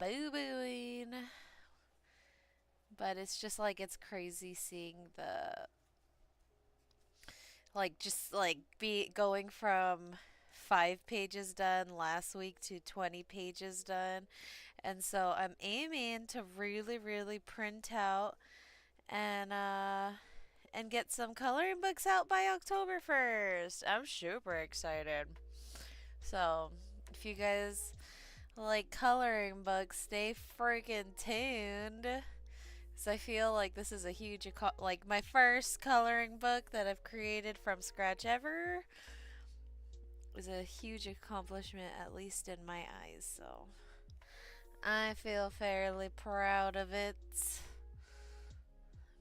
boo-booing. But it's just like it's crazy seeing the like just like be going from 5 pages done last week to 20 pages done. And so I'm aiming to really print out and get some coloring books out by October 1st. I'm super excited. So, if you guys like coloring books, stay freaking tuned. Because I feel like this is a huge, like my first coloring book that I've created from scratch ever is a huge accomplishment, at least in my eyes. So, I feel fairly proud of it.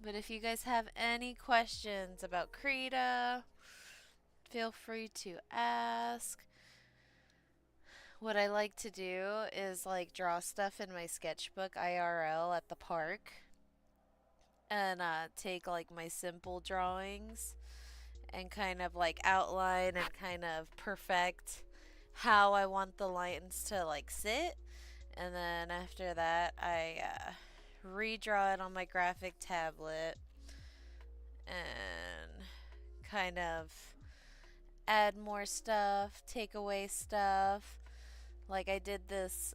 But if you guys have any questions about Krita, feel free to ask. What I like to do is like draw stuff in my sketchbook IRL at the park and take like my simple drawings and kind of like outline and kind of perfect how I want the lines to like sit. And then after that, I redraw it on my graphic tablet and kind of add more stuff, take away stuff. Like I did this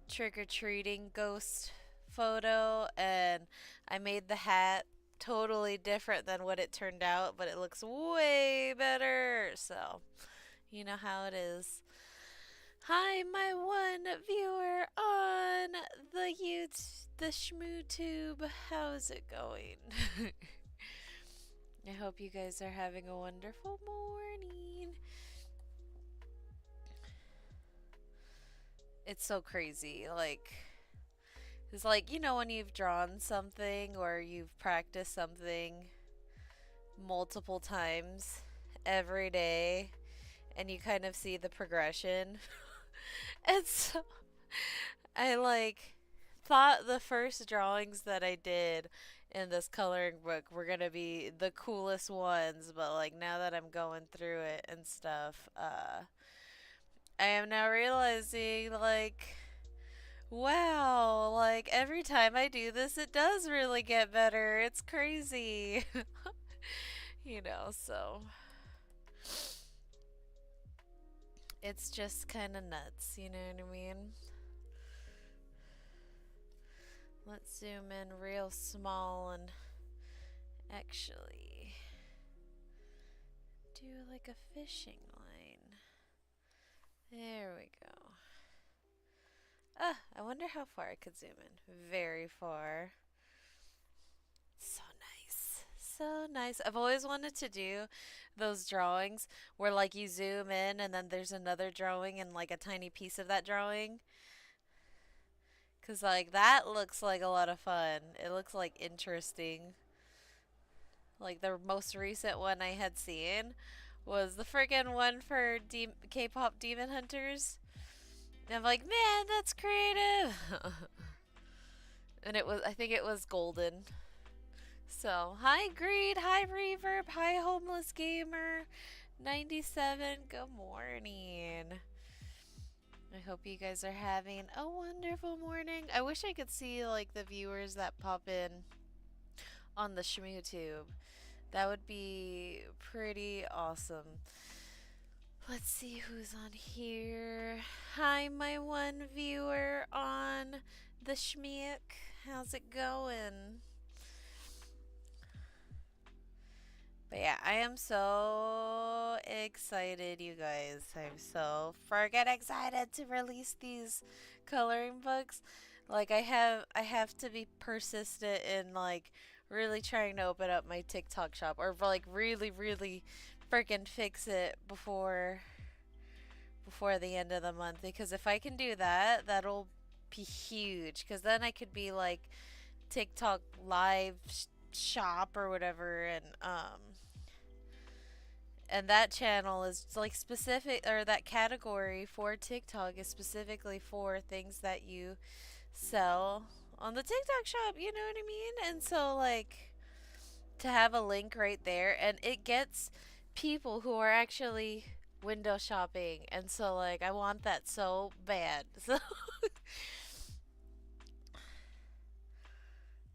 trick or treating ghost photo and I made the hat totally different than what it turned out, but it looks way better. So, you know how it is. Hi, my one viewer on the ShmooTube. How's it going? I hope you guys are having a wonderful morning. It's so crazy. Like, it's like, when you've drawn something or you've practiced something multiple times every day and you kind of see the progression. And so I like thought the first drawings that I did in this coloring book were gonna be the coolest ones, but like now that I'm going through it and stuff, I am now realizing like wow, like every time I do this it does really get better. It's crazy. So it's just kind of nuts, you know what I mean? Let's zoom in real small and actually do like a fishing line. There we go. I wonder how far I could zoom in. Very far. So nice. So nice. I've always wanted to do those drawings where like you zoom in and then there's another drawing and like a tiny piece of that drawing. 'Cause like that looks like a lot of fun. It looks like interesting. Like the most recent one I had seen was the friggin' one for K-pop Demon Hunters. And I'm like, man, that's creative. And I think it was golden. So, hi Greed, hi Reverb, hi Homeless Gamer, 97, good morning. I hope you guys are having a wonderful morning. I wish I could see like the viewers that pop in on the ShmooTube. That would be pretty awesome. Let's see who's on here. Hi, my one viewer on the Schmeek. How's it going? But yeah, I am so excited, you guys. I'm so friggin' excited to release these coloring books. Like I have to be persistent in like really trying to open up my TikTok shop or like really freaking fix it before the end of the month because if I can do that, that'll be huge cuz then I could be like TikTok live shop or whatever and that channel is like specific or that category for TikTok is specifically for things that you sell on the TikTok shop, you know what I mean? And so like to have a link right there and it gets people who are actually window shopping, and so like I want that so bad.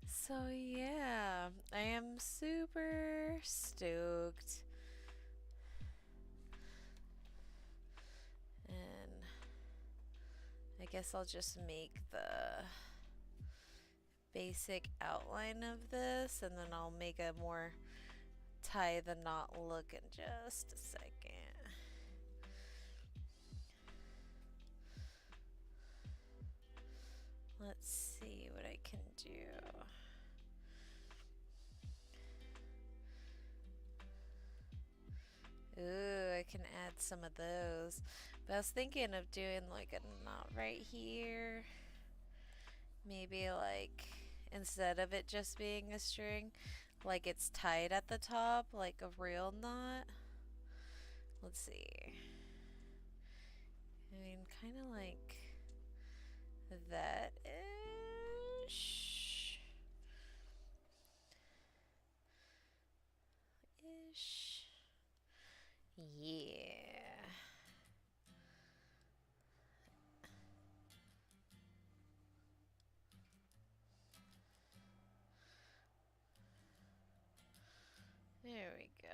So yeah, I am super stoked. And I guess I'll just make the basic outline of this, and then I'll make a more tie the knot look in just a second. Let's see what I can do. Ooh, I can add some of those. But I was thinking of doing like a knot right here. Maybe like instead of it just being a string, like it's tied at the top, like a real knot. Let's see. I mean, kind of like that ish. Ish. Yeah. There we go.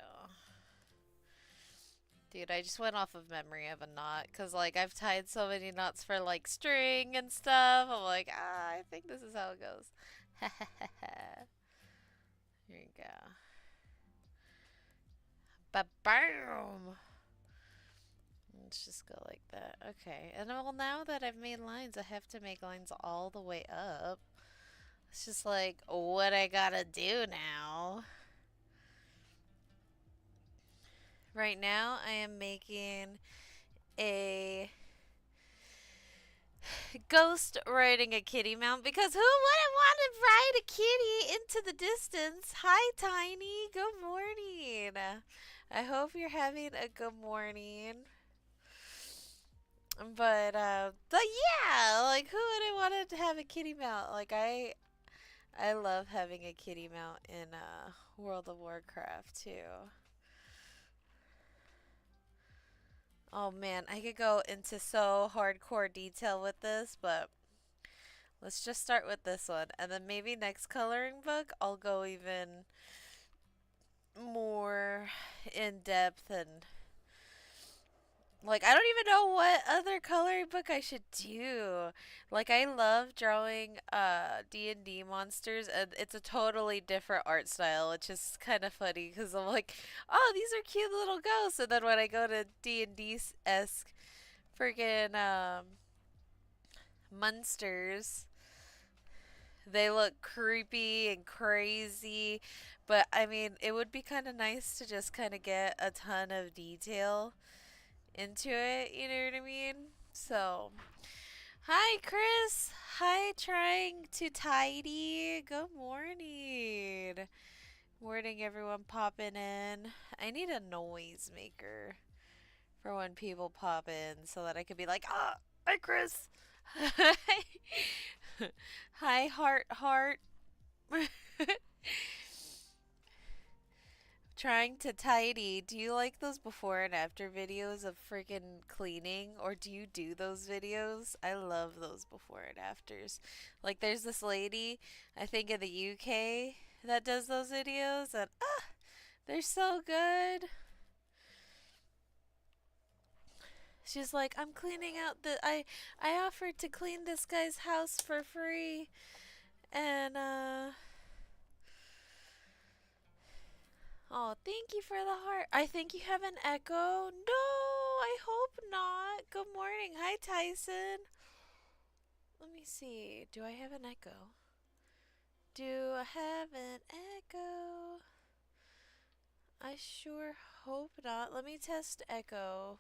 Dude, I just went off of memory of a knot because, like, I've tied so many knots for, like, string and stuff. I'm like, I think this is how it goes. Here you go. Ba-bam! Let's just go like that. Okay. And well, now that I've made lines, I have to make lines all the way up. It's just like, what I gotta do now. Right now, I am making a ghost riding a kitty mount because who wouldn't want to ride a kitty into the distance? Hi, Tiny. Good morning. I hope you're having a good morning. But yeah, like who wouldn't want to have a kitty mount? Like I love having a kitty mount in World of Warcraft too. Oh man, I could go into so hardcore detail with this, but let's just start with this one. And then maybe next coloring book, I'll go even more in depth and like I don't even know what other coloring book I should do. Like I love drawing D&D monsters and it's a totally different art style, which is kind of funny cuz I'm like, "Oh, these are cute little ghosts." And then when I go to D&D-esque freaking monsters, they look creepy and crazy, but I mean, it would be kind of nice to just kind of get a ton of detail into it, you know what I mean? So, hi Chris. Hi, trying to tidy. Good morning. Morning, everyone popping in. I need a noise maker for when people pop in so that I could be like, ah, hi Chris. Hi, heart. Trying to tidy. Do you like those before and after videos of freaking cleaning? Or do you do those videos? I love those before and afters. Like, there's this lady, I think in the UK, that does those videos, and they're so good. She's like, I'm cleaning out I offered to clean this guy's house for free, and, oh, thank you for the heart. I think you have an echo. No, I hope not. Good morning. Hi, Tyson. Let me see. Do I have an echo? Do I have an echo? I sure hope not. Let me test echo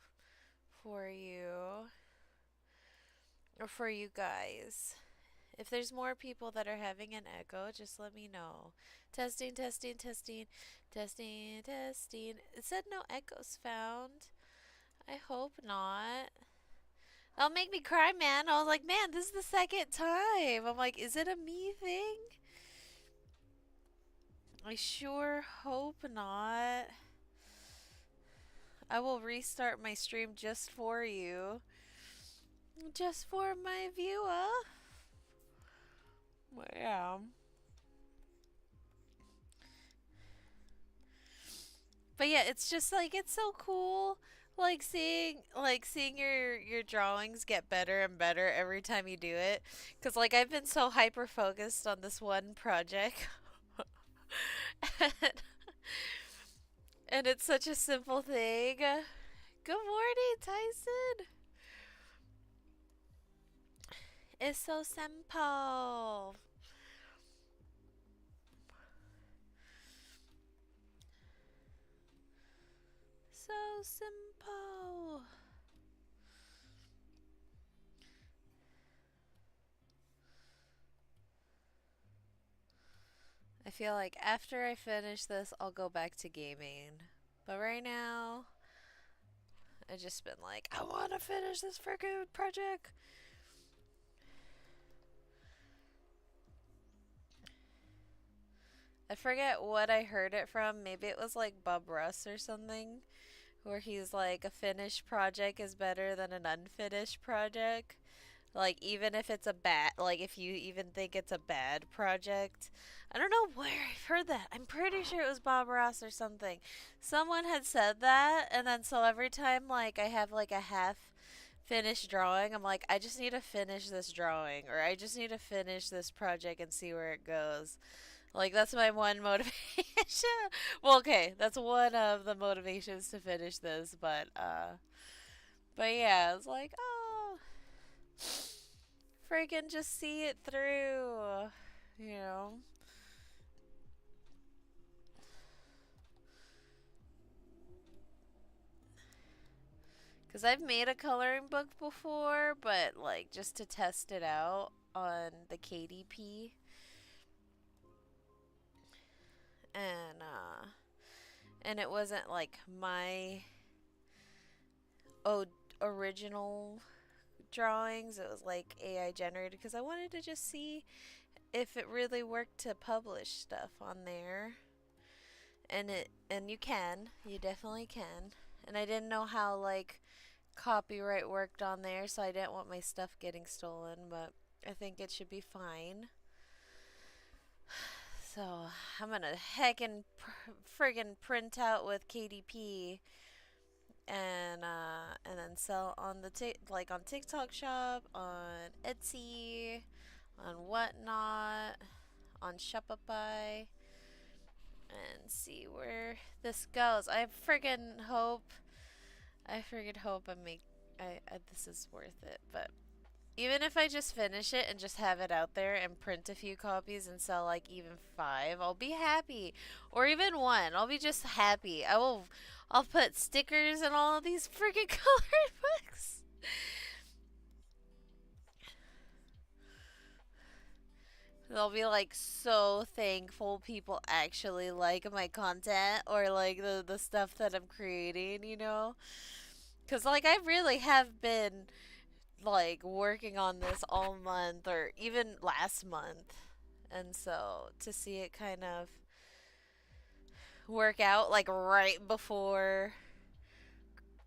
for you. Or for you guys. If there's more people that are having an echo, just let me know. Testing, testing, testing, testing, testing. It said no echoes found. I hope not. That'll make me cry, man. I was like, man, this is the second time. I'm like, is it a me thing? I sure hope not. I will restart my stream just for you. Just for my viewer. Yeah. But yeah, it's just like it's so cool like seeing your drawings get better and better every time you do it, cuz like I've been so hyper focused on this one project. and, and it's such a simple thing. Good morning, Tyson. It's so simple. So simple. I feel like after I finish this, I'll go back to gaming. But right now, I just been like, I want to finish this freaking project. I forget what I heard it from. Maybe it was like Bob Russ or something, where he's like, a finished project is better than an unfinished project. Like, even if it's a bad, like, if you even think it's a bad project. I don't know where I've heard that. I'm pretty sure it was Bob Ross or something. Someone had said that, and then so every time, like, I have, like, a half finished drawing, I'm like, I just need to finish this drawing, or I just need to finish this project and see where it goes. Like, that's my one motivation. Well, okay, that's one of the motivations to finish this, but yeah, it's like, oh, freaking just see it through, you know? Because I've made a coloring book before, but like just to test it out on the KDP. And it wasn't like my o- original drawings. It was like AI generated because I wanted to just see if it really worked to publish stuff on there. And you can. You definitely can. And I didn't know how like copyright worked on there, so I didn't want my stuff getting stolen, but I think it should be fine. So I'm gonna heckin' friggin' print out with KDP and then sell on the like on TikTok Shop, on Etsy, on Whatnot, on Shopify, and see where this goes. I friggin' hope I this is worth it. But even if I just finish it and just have it out there and print a few copies and sell like even five, I'll be happy. Or even one, I'll be just happy. I'll put stickers in all of these freaking colored books. They'll be like so thankful people actually like my content or like the stuff that I'm creating, you know? Because like I really have been like working on this all month or even last month. And so to see it kind of work out like right before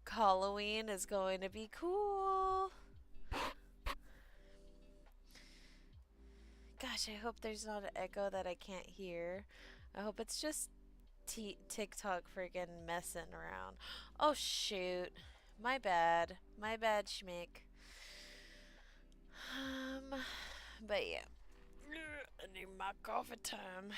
Halloween is going to be cool. Gosh, I hope there's not an echo that I can't hear. I hope it's just TikTok freaking messing around. Oh shoot. My bad. My bad, Schmick. Um, but yeah. I need my coffee time.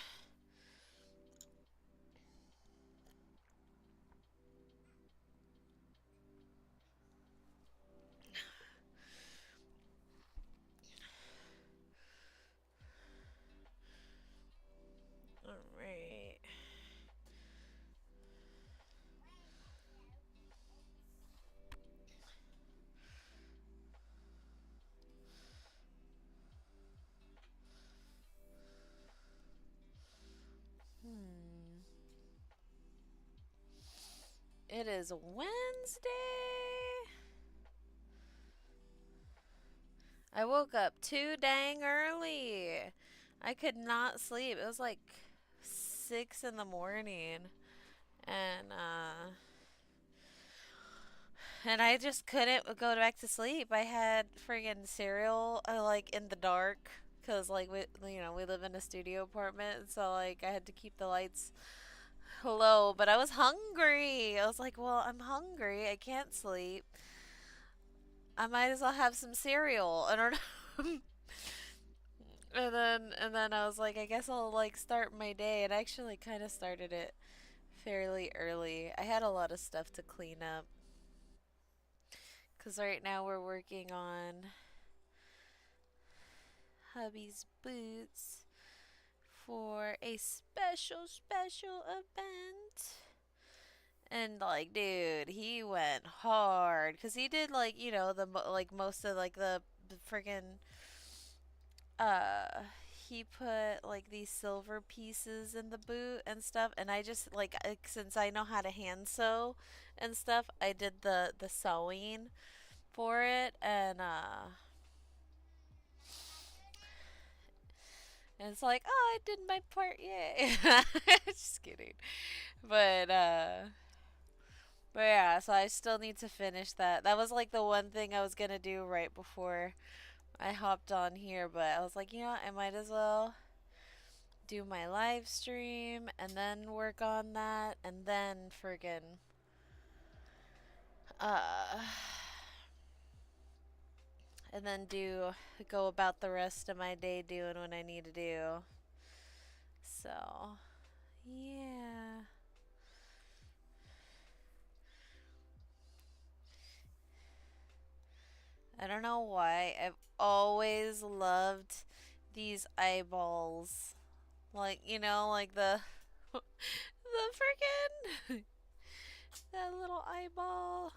Alright. Hmm. It is Wednesday. I woke up too dang early. I could not sleep. It was like 6 in the morning. And And I just couldn't go back to sleep. I had friggin' cereal like in the dark because like we live in a studio apartment, so like I had to keep the lights low. But I was hungry. I was like, well, I'm hungry. I can't sleep. I might as well have some cereal. I don't know. And then I was like, I guess I'll like start my day. And I actually kind of started it fairly early. I had a lot of stuff to clean up because right now we're working on hubby's boots for a special event. And like, dude, he went hard because he did like like most of like the freaking uh he put like these silver pieces in the boot and stuff, and I just since I know how to hand sew and stuff, I did the sewing for it, and it's like, oh, I did my part, yay. Just kidding. But but yeah, so I still need to finish that. That was like the one thing I was gonna do right before I hopped on here, but I was like, I might as well do my live stream and then work on that and then friggin' uh and then go about the rest of my day doing what I need to do. So, yeah. I don't know why. I've always loved these eyeballs. Like, like the freaking that little eyeball.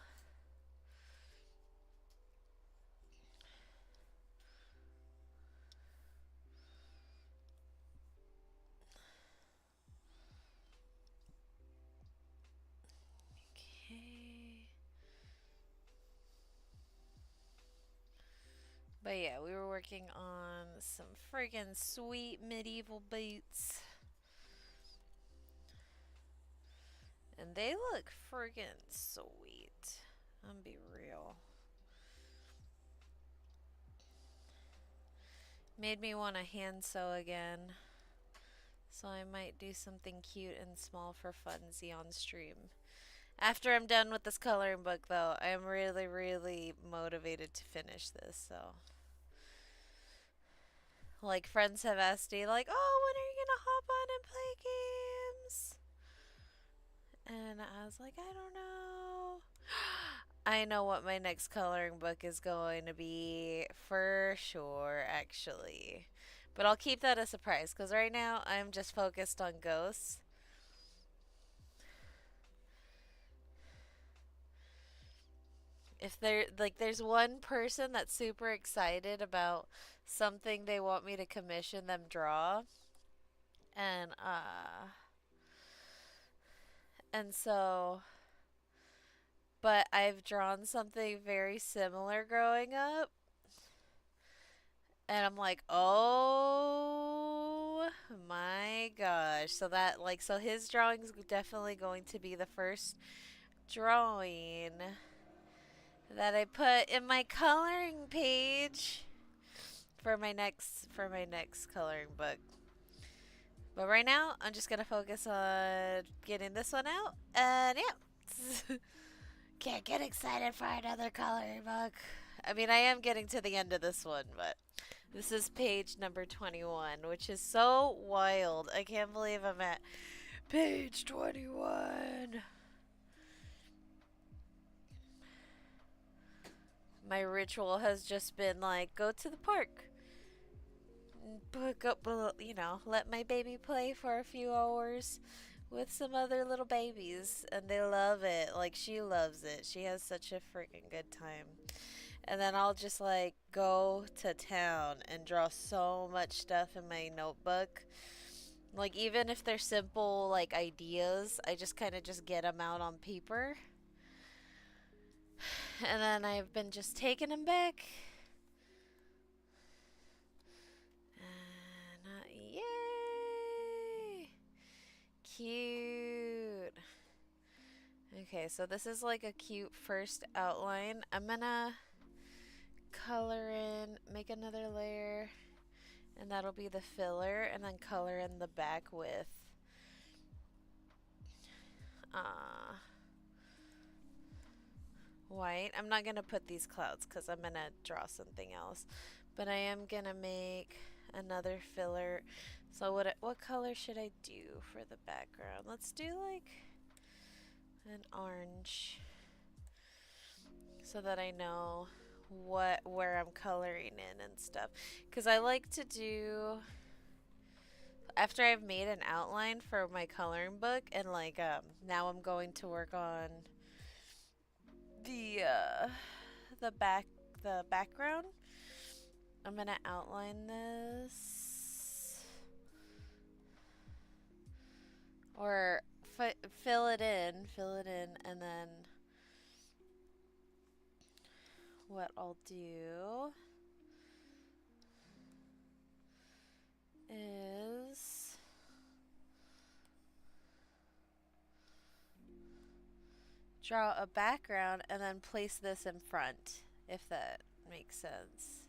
Okay. But yeah, we were working on some friggin' sweet medieval boots. And they look friggin' sweet. I'm gonna be real. Made me want to hand sew again. So I might do something cute and small for funsie on stream. After I'm done with this coloring book, though, I am really, really motivated to finish this. So, like, friends have asked me, like, oh, when are you gonna hop on and play games? And I was like, I don't know. I know what my next coloring book is going to be for sure, actually. But I'll keep that a surprise because right now I'm just focused on ghosts. If there's one person that's super excited about something they want me to commission them draw, and so but I've drawn something very similar growing up. And I'm like, oh my gosh. So his drawing's definitely going to be the first drawing that I put in my coloring page for my next coloring book. But right now, I'm just gonna focus on getting this one out, and yeah, can't get excited for another coloring book. I mean, I am getting to the end of this one, but this is page number 21, which is so wild. I can't believe I'm at page 21. My ritual has just been like, go to the park, book up, let my baby play for a few hours with some other little babies, and they love it. Like, she loves it. She has such a freaking good time. And then I'll just like go to town and draw so much stuff in my notebook. Like, even if they're simple like ideas, I just kind of just get them out on paper. And then I've been just taking them back. Yay! Cute. Okay, so this is like a cute first outline. I'm gonna color in, make another layer, and that'll be the filler, and then color in the back with uh, white. I'm not gonna put these clouds because I'm gonna draw something else, but I am gonna make another filler. So what color should I do for the background? Let's do like an orange so that I know where I'm coloring in and stuff. Because I like to do after I've made an outline for my coloring book and like now I'm going to work on the the back the background. I'm gonna outline this or fill it in, and then what I'll do is draw a background and then place this in front, if that makes sense.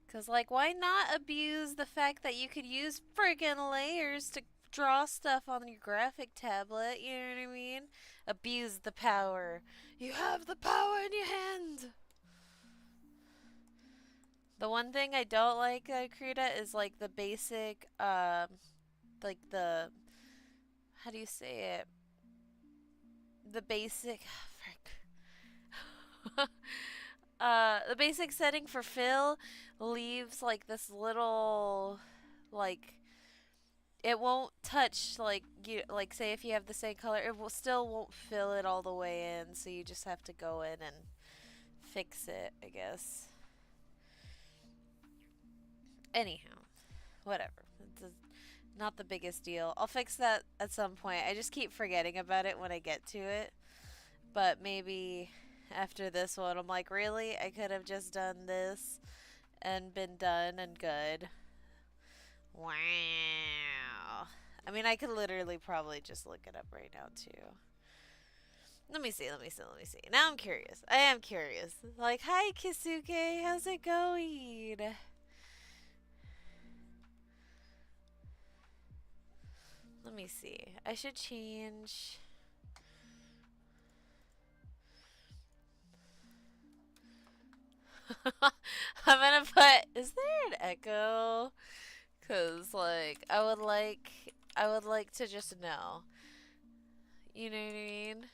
Because, like, why not abuse the fact that you could use friggin' layers to draw stuff on your graphic tablet? You know what I mean? Abuse the power. You have the power in your hand. The one thing I don't like, Krita, is like the basic, like the, how do you say it? The basic, frick. The basic setting for fill leaves like this little, like, it won't touch, like, you, like, say if you have the same color, it will still won't fill it all the way in, so you just have to go in and fix it, I guess. Anyhow, whatever. It's not the biggest deal. I'll fix that at some point. I just keep forgetting about it when I get to it. But maybe after this one, I'm like, really? I could have just done this and been done and good. Wow. I mean, I could literally probably just look it up right now, too. Let me see, let me see, let me see. Now I'm curious. I am curious. Like, hi, Kisuke. How's it going? Let me see. I should change. I'm gonna put. Is there an echo? Cause like I would like to just know. You know what I mean?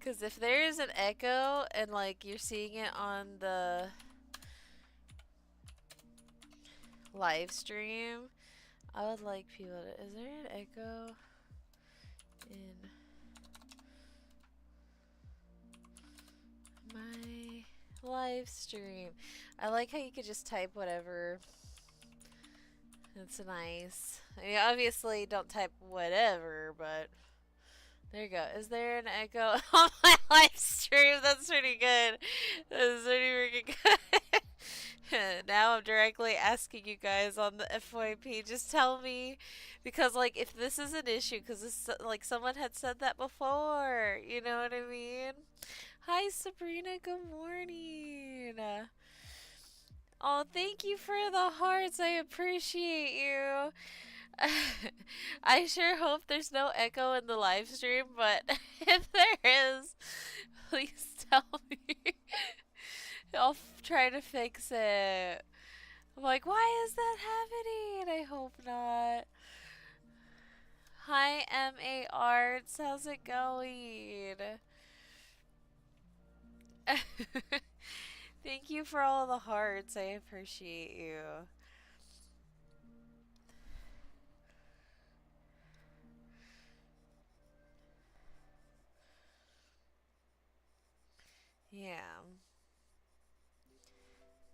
Cause if there is an echo and like you're seeing it on the live stream, I would like people to. Is there an echo in my live stream? I like how you could just type whatever. It's nice. I mean, obviously, don't type whatever, but there you go. Is there an echo on my live stream? That's pretty good. That's pretty freaking good. Now I'm directly asking you guys on the FYP. Just tell me, because like if this is an issue, because this like someone had said that before. You know what I mean? Hi Sabrina. Good morning. Oh, thank you for the hearts. I appreciate you. I sure hope there's no echo in the live stream, but if there is, please tell me. I'll try to fix it. I'm like, why is that happening? I hope not. Hi, MA Arts. How's it going? Thank you for all the hearts. I appreciate you. Yeah.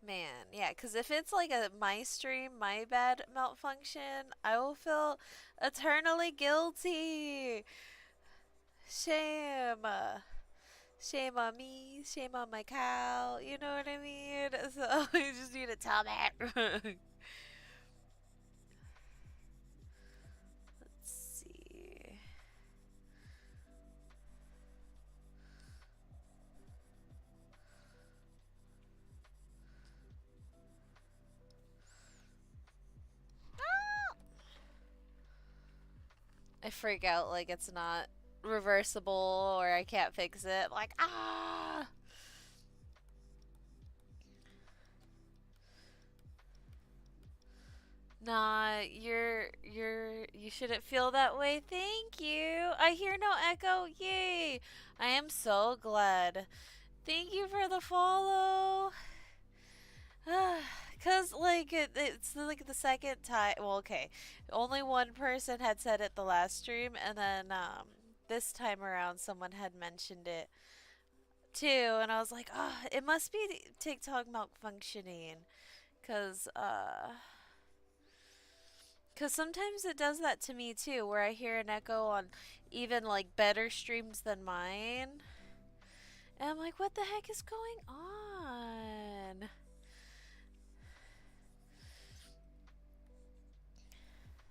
Man, yeah, because if it's like a my stream, my bad malfunction, I will feel eternally guilty. Shame. Shame on me, shame on my cow, you know what I mean? So you just need to tell me. Let's see. I freak out like it's not reversible or I can't fix it. Like, ah! Nah, you shouldn't feel that way. Thank you. I hear no echo. Yay! I am so glad. Thank you for the follow. Cause like it's like the second time. Well, okay, only one person had said it the last stream, and then this time around someone had mentioned it too, and I was like, oh, it must be TikTok malfunctioning, cause cause sometimes it does that to me too, where I hear an echo on even like better streams than mine, and I'm like, what the heck is going on?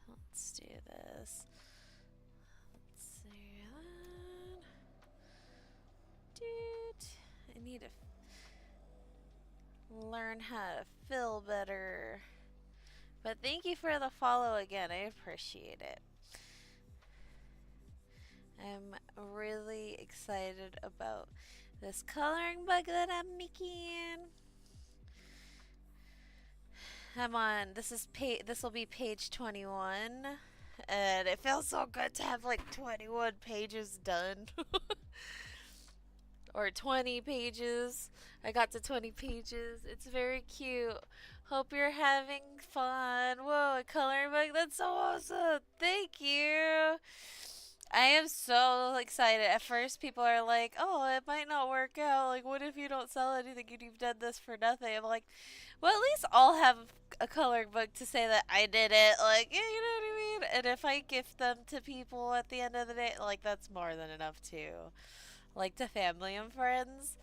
Let's do this. Let's see that. Dude, I need to learn how to feel better. But thank you for the follow again. I appreciate it. I'm really excited about this coloring book that I'm making. I'm on. This will be page 21, and it feels so good to have like 21 pages done. Or 20 pages. I got to 20 pages. It's very cute. Hope you're having fun. Whoa, a coloring book. That's so awesome. Thank you. I am so excited. At first, people are like, oh, it might not work out. Like, what if you don't sell anything and you've done this for nothing? I'm like, well, at least I'll have a coloring book to say that I did it. Like, yeah, you know what I mean? And if I gift them to people at the end of the day, like, that's more than enough, too. Like, to family and friends.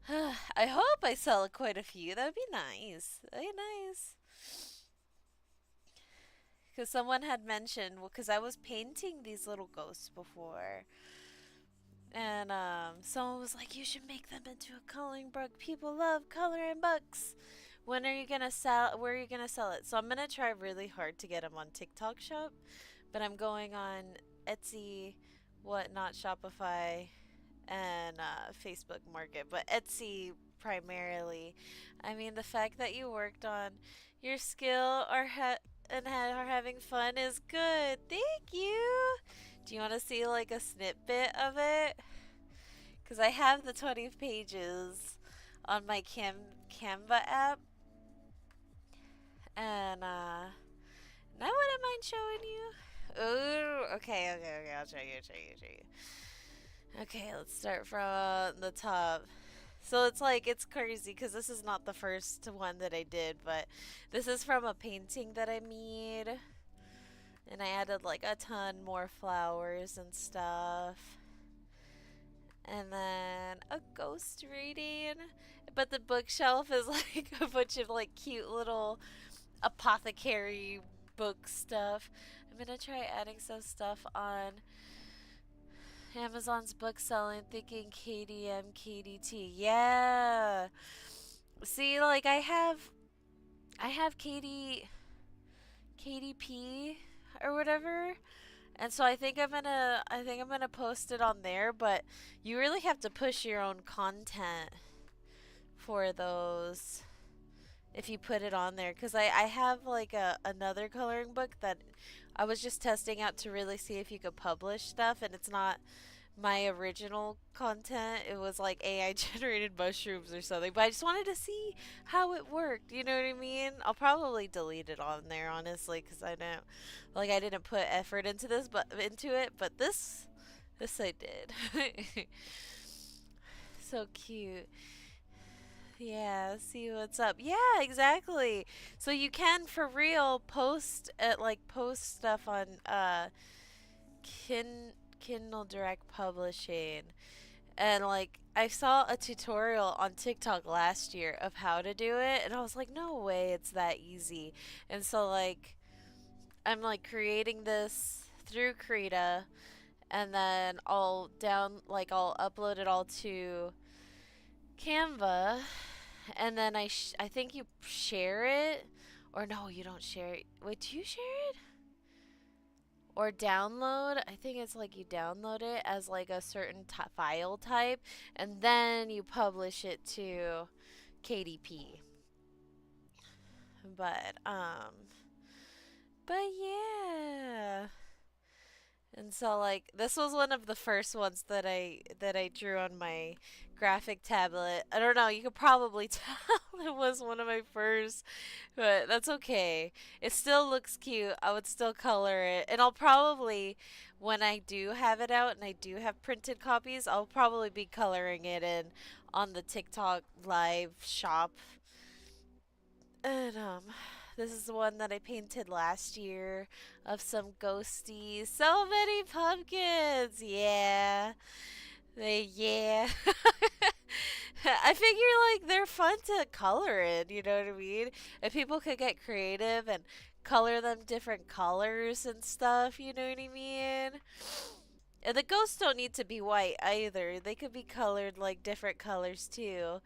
I hope I sell quite a few. That would be nice. That'd be nice. Because someone had mentioned, because I was painting these little ghosts before. And someone was like, you should make them into a coloring book. People love coloring books. When are you gonna sell? Where are you gonna sell it? So I'm gonna try really hard to get them on TikTok Shop, but I'm going on Etsy, Whatnot, Shopify, and Facebook Market, but Etsy primarily. I mean, the fact that you worked on your skill are having fun is good. Thank you. Do you want to see like a snippet of it? Because I have the 20 pages on my Canva app, and now I wouldn't mind showing you. Ooh, okay. I'll show you. Okay, let's start from the top. So it's like, it's crazy because this is not the first one that I did, but this is from a painting that I made. And I added like a ton more flowers and stuff. And then a ghost reading. But the bookshelf is like a bunch of like cute little apothecary book stuff. I'm gonna try adding some stuff on Amazon's book selling, thinking KDM, KDT. Yeah. See, like I have KDP or whatever. And so I think I'm gonna post it on there, but you really have to push your own content for those if you put it on there, because I have like another coloring book that I was just testing out to really see if you could publish stuff, and it's not my original content. It was like AI generated mushrooms or something. But I just wanted to see how it worked. You know what I mean? I'll probably delete it on there, honestly, because I didn't put effort into into it. But this I did. So cute. Yeah, see what's up. Yeah, exactly. So you can for real post stuff on Kin Kindle Direct Publishing. And like I saw a tutorial on TikTok last year of how to do it, and I was like, no way it's that easy. And so like I'm like creating this through Krita, and then I'll upload it all to Canva, and then I think you share it, or no, you don't share it. Wait, do you share it? or download. I think it's like you download it as like a certain file type, and then you publish it to KDP. But but yeah. And so like this was one of the first ones that I drew on my graphic tablet. I don't know, you could probably tell it was one of my first, but that's okay. It still looks cute. I would still color it. And I'll probably when I do have it out and I do have printed copies, I'll probably be coloring it in on the TikTok live shop. And this is the one that I painted last year of some ghosties. So many pumpkins. Yeah. Yeah. I figure like they're fun to color in, you know what I mean? If people could get creative and color them different colors and stuff, you know what I mean? And the ghosts don't need to be white either. They could be colored like different colors too.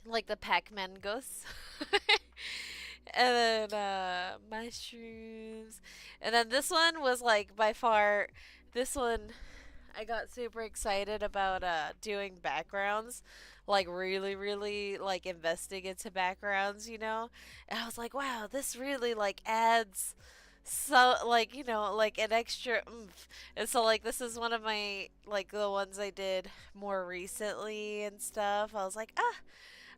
Like the Pac-Man ghosts. And then mushrooms. And then this one was like by far this one I got super excited about doing backgrounds, like really like investing into backgrounds, you know? And I was like, wow, this really like adds so like, you know, like an extra oomph. And so like this is one of my like the ones I did more recently and stuff. I was like, ah,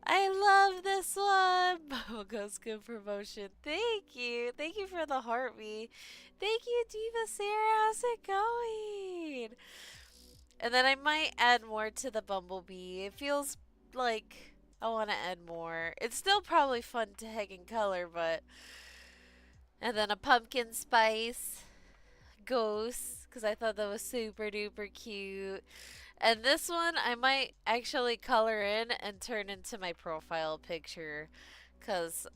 I love this one. Bubblegum's good promotion. Thank you. Thank you for the heartbeat. Thank you, Diva Sarah. How's it going? And then I might add more to the bumblebee. It feels like I want to add more. It's still probably fun to heck in color, but. And then a pumpkin spice ghost, because I thought that was super duper cute. And this one I might actually color in and turn into my profile picture. Because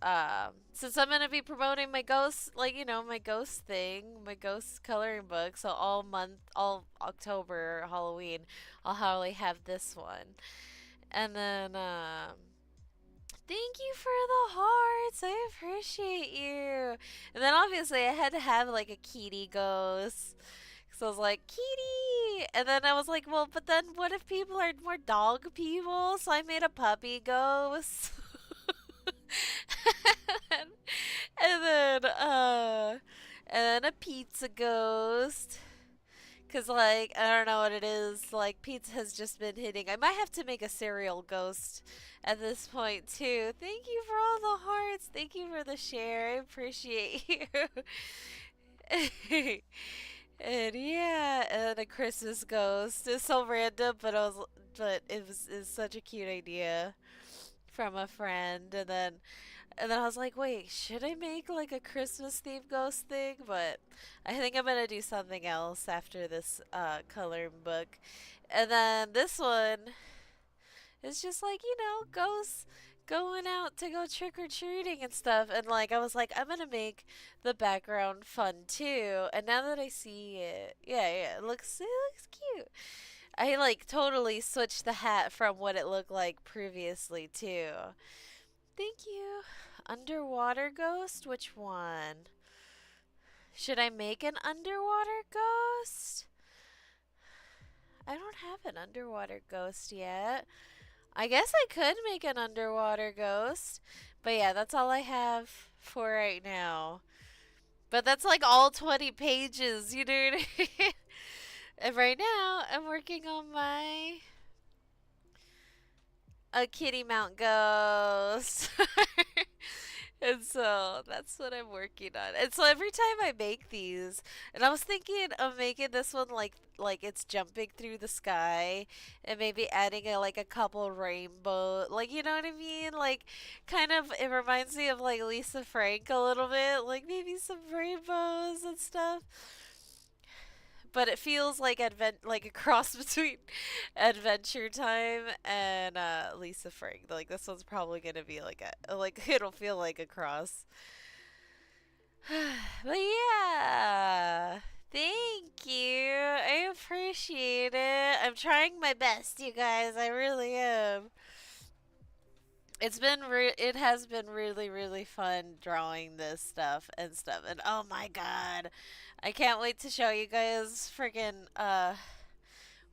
since I'm going to be promoting my ghost, like, you know, my ghost thing, my ghost coloring book, so all month, all October, Halloween, I'll probably have this one. And then, thank you for the hearts. I appreciate you. And then obviously I had to have like a kitty ghost. So I was like, kitty! And then I was like, well, but then what if people are more dog people? So I made a puppy ghost. and then, and then a pizza ghost. Cause like I don't know what it is. Like pizza has just been hitting. I might have to make a cereal ghost at this point too. Thank you for all the hearts. Thank you for the share. I appreciate you. And yeah, and a Christmas ghost. It's so random, but it was such a cute idea from a friend. And then I was like, wait, should I make like a Christmas themed ghost thing? But I think I'm gonna do something else after this coloring book. And then this one is just like, you know, ghosts going out to go trick or treating and stuff. And like I was like, I'm gonna make the background fun too. And now that I see it, yeah, it looks cute. I like totally switched the hat from what it looked like previously too. Thank you. Underwater ghost? Which one? Should I make an underwater ghost? I don't have an underwater ghost yet. I guess I could make an underwater ghost. But yeah, that's all I have for right now. But that's like all 20 pages, you know what I mean? And right now, I'm working on my a kitty mount ghost. And so that's what I'm working on. And so every time I make these, and I was thinking of making this one like it's jumping through the sky and maybe adding like a couple rainbow, like you know what I mean? Like kind of it reminds me of like Lisa Frank a little bit, like maybe some rainbows and stuff. But it feels like like a cross between Adventure Time and Lisa Frank. Like this one's probably gonna be like a like it'll feel like a cross. But yeah, thank you. I appreciate it. I'm trying my best, you guys. I really am. It has been really really fun drawing this stuff, and oh my god, I can't wait to show you guys freaking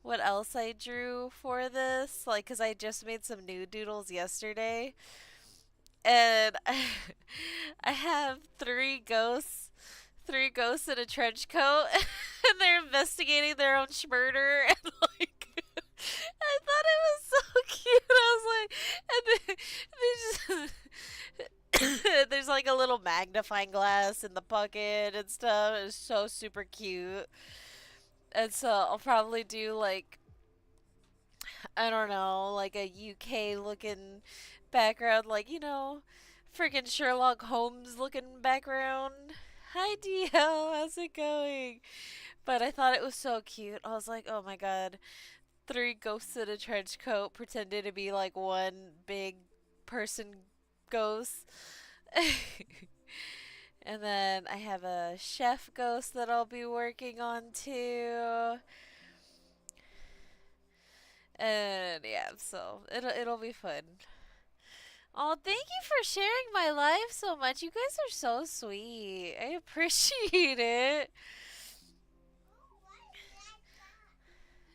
what else I drew for this, like, cuz I just made some new doodles yesterday, and I have three ghosts in a trench coat, and they're investigating their own murder, and like, I thought it was so cute. I was like, and they just there's like a little magnifying glass in the bucket and stuff. It's so super cute. And so I'll probably do like, I don't know, like a UK looking background, like, freaking Sherlock Holmes looking background. Hi, DL, how's it going? But I thought it was so cute. I was like, oh my god, three ghosts in a trench coat pretending to be like one big person ghost. And then I have a chef ghost that I'll be working on too. And yeah, so it'll be fun. Oh, thank you for sharing my life so much. You guys are so sweet. I appreciate it.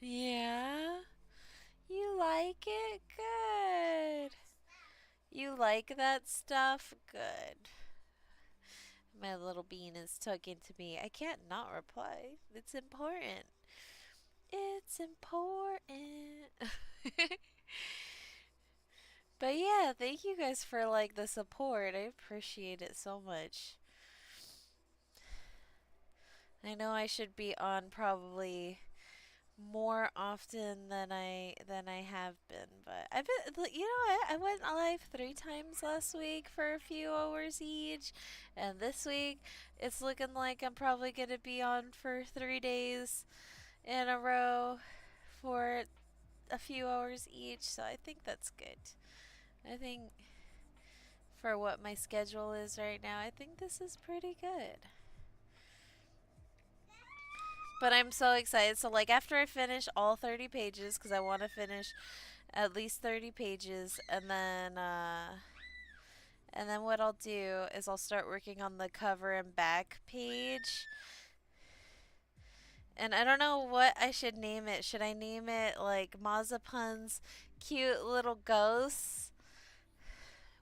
Yeah. You like it? Good. You like that stuff? Good. My little bean is talking to me. I can't not reply. It's important. It's important. But yeah, thank you guys for like the support. I appreciate it so much. I know I should be on probably more often than I have been, but I've been, I went live 3 times last week for a few hours each, and this week it's looking like I'm probably gonna be on for 3 days in a row for a few hours each, so I think that's good. I think for what my schedule is right now, I think this is pretty good. But I'm so excited. So, like, after I finish all 30 pages, because I want to finish at least 30 pages, and then what I'll do is I'll start working on the cover and back page. And I don't know what I should name it. Should I name it like Mazapun's cute little ghosts?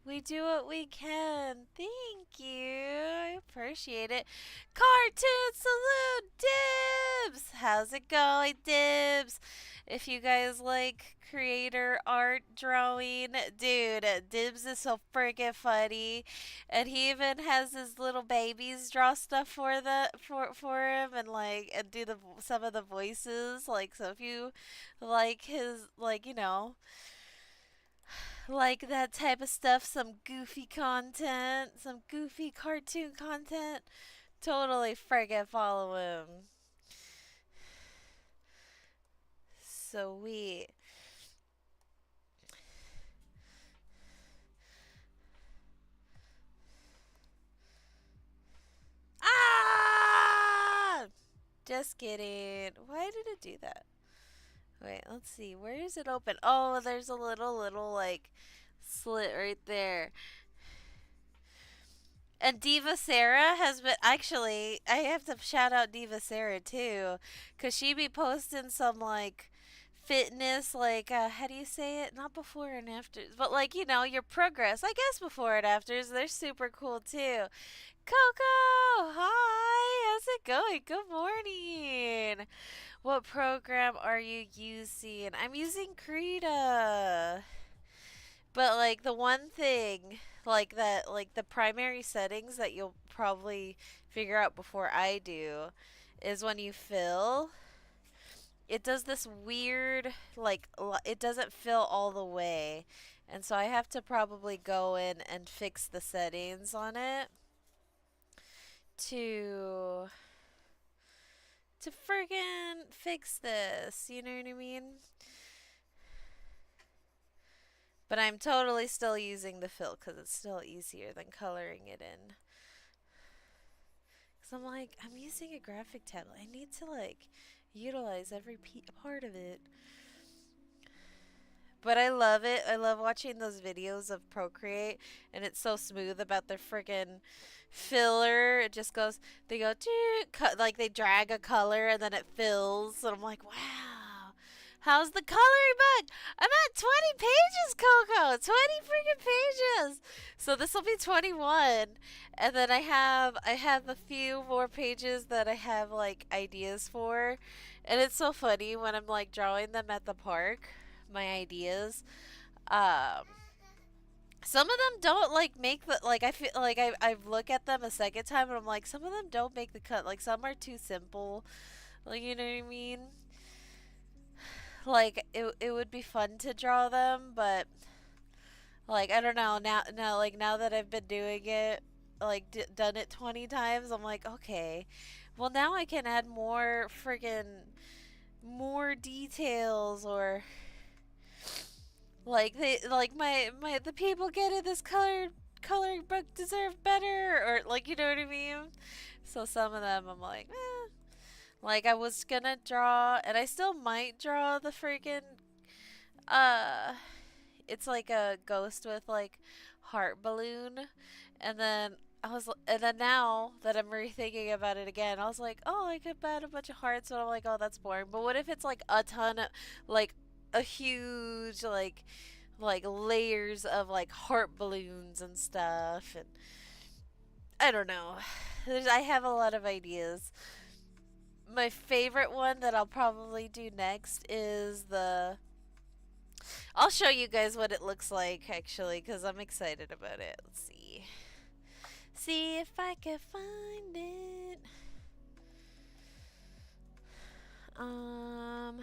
We do what we can. Thank you. I appreciate it. Cartoon Salute Dibs! How's it going, Dibs? If you guys like creator art drawing, dude, Dibs is so freaking funny. And he even has his little babies draw stuff for him and like and do the some of the voices. Like, so if you like his, like, like that type of stuff, some goofy content, some goofy cartoon content, totally friggin' follow him. Sweet. Ah! Just kidding. Why did it do that? Wait, let's see. Where is it open? Oh, there's a little, like, slit right there. And Diva Sarah has been actually. I have to shout out Diva Sarah too, cause she be posting some like fitness, like how do you say it? Not before and after, but like your progress. I guess before and afters, they're super cool too. Coco, hi, how's it going? Good morning. What program are you using? I'm using Krita. But like the one thing like that like the primary settings that you'll probably figure out before I do is when you fill, it does this weird like it doesn't fill all the way. And so I have to probably go in and fix the settings on it to friggin' fix this, you know what I mean? But I'm totally still using the fill because it's still easier than coloring it in. Because I'm like, I'm using a graphic tablet. I need to, like, utilize every part of it. But I love it. I love watching those videos of Procreate, and it's so smooth about their friggin' filler. It just goes, they go, like they drag a color and then it fills. And I'm like, wow, how's the coloring book? I'm at 20 pages, Coco. 20 freaking pages. So this will be 21. And then I have a few more pages that I have like ideas for. And it's so funny when I'm like drawing them at the park, my ideas. Um, some of them don't like make the like I feel like I look at them a second time and I'm like some of them don't make the cut. Like some are too simple. Like you know what I mean? Like it would be fun to draw them, but like I don't know now that I've been doing it like done it 20 times, I'm like okay, well now I can add more friggin' more details or like they like my the people get it this coloring book deserve better or like you know what I mean. So some of them I'm like like I was gonna draw and I still might draw the freaking uh it's like a ghost with like heart balloon and then and then now that I'm rethinking about it again, I was like, oh, I could add a bunch of hearts, but I'm like, oh, that's boring. But what if it's like a ton of, like, a huge, like layers of like heart balloons and stuff, and I don't know. I have a lot of ideas. My favorite one that I'll probably do next is the. I'll show you guys what it looks like actually, because I'm excited about it. Let's see. See if I can find it. Um.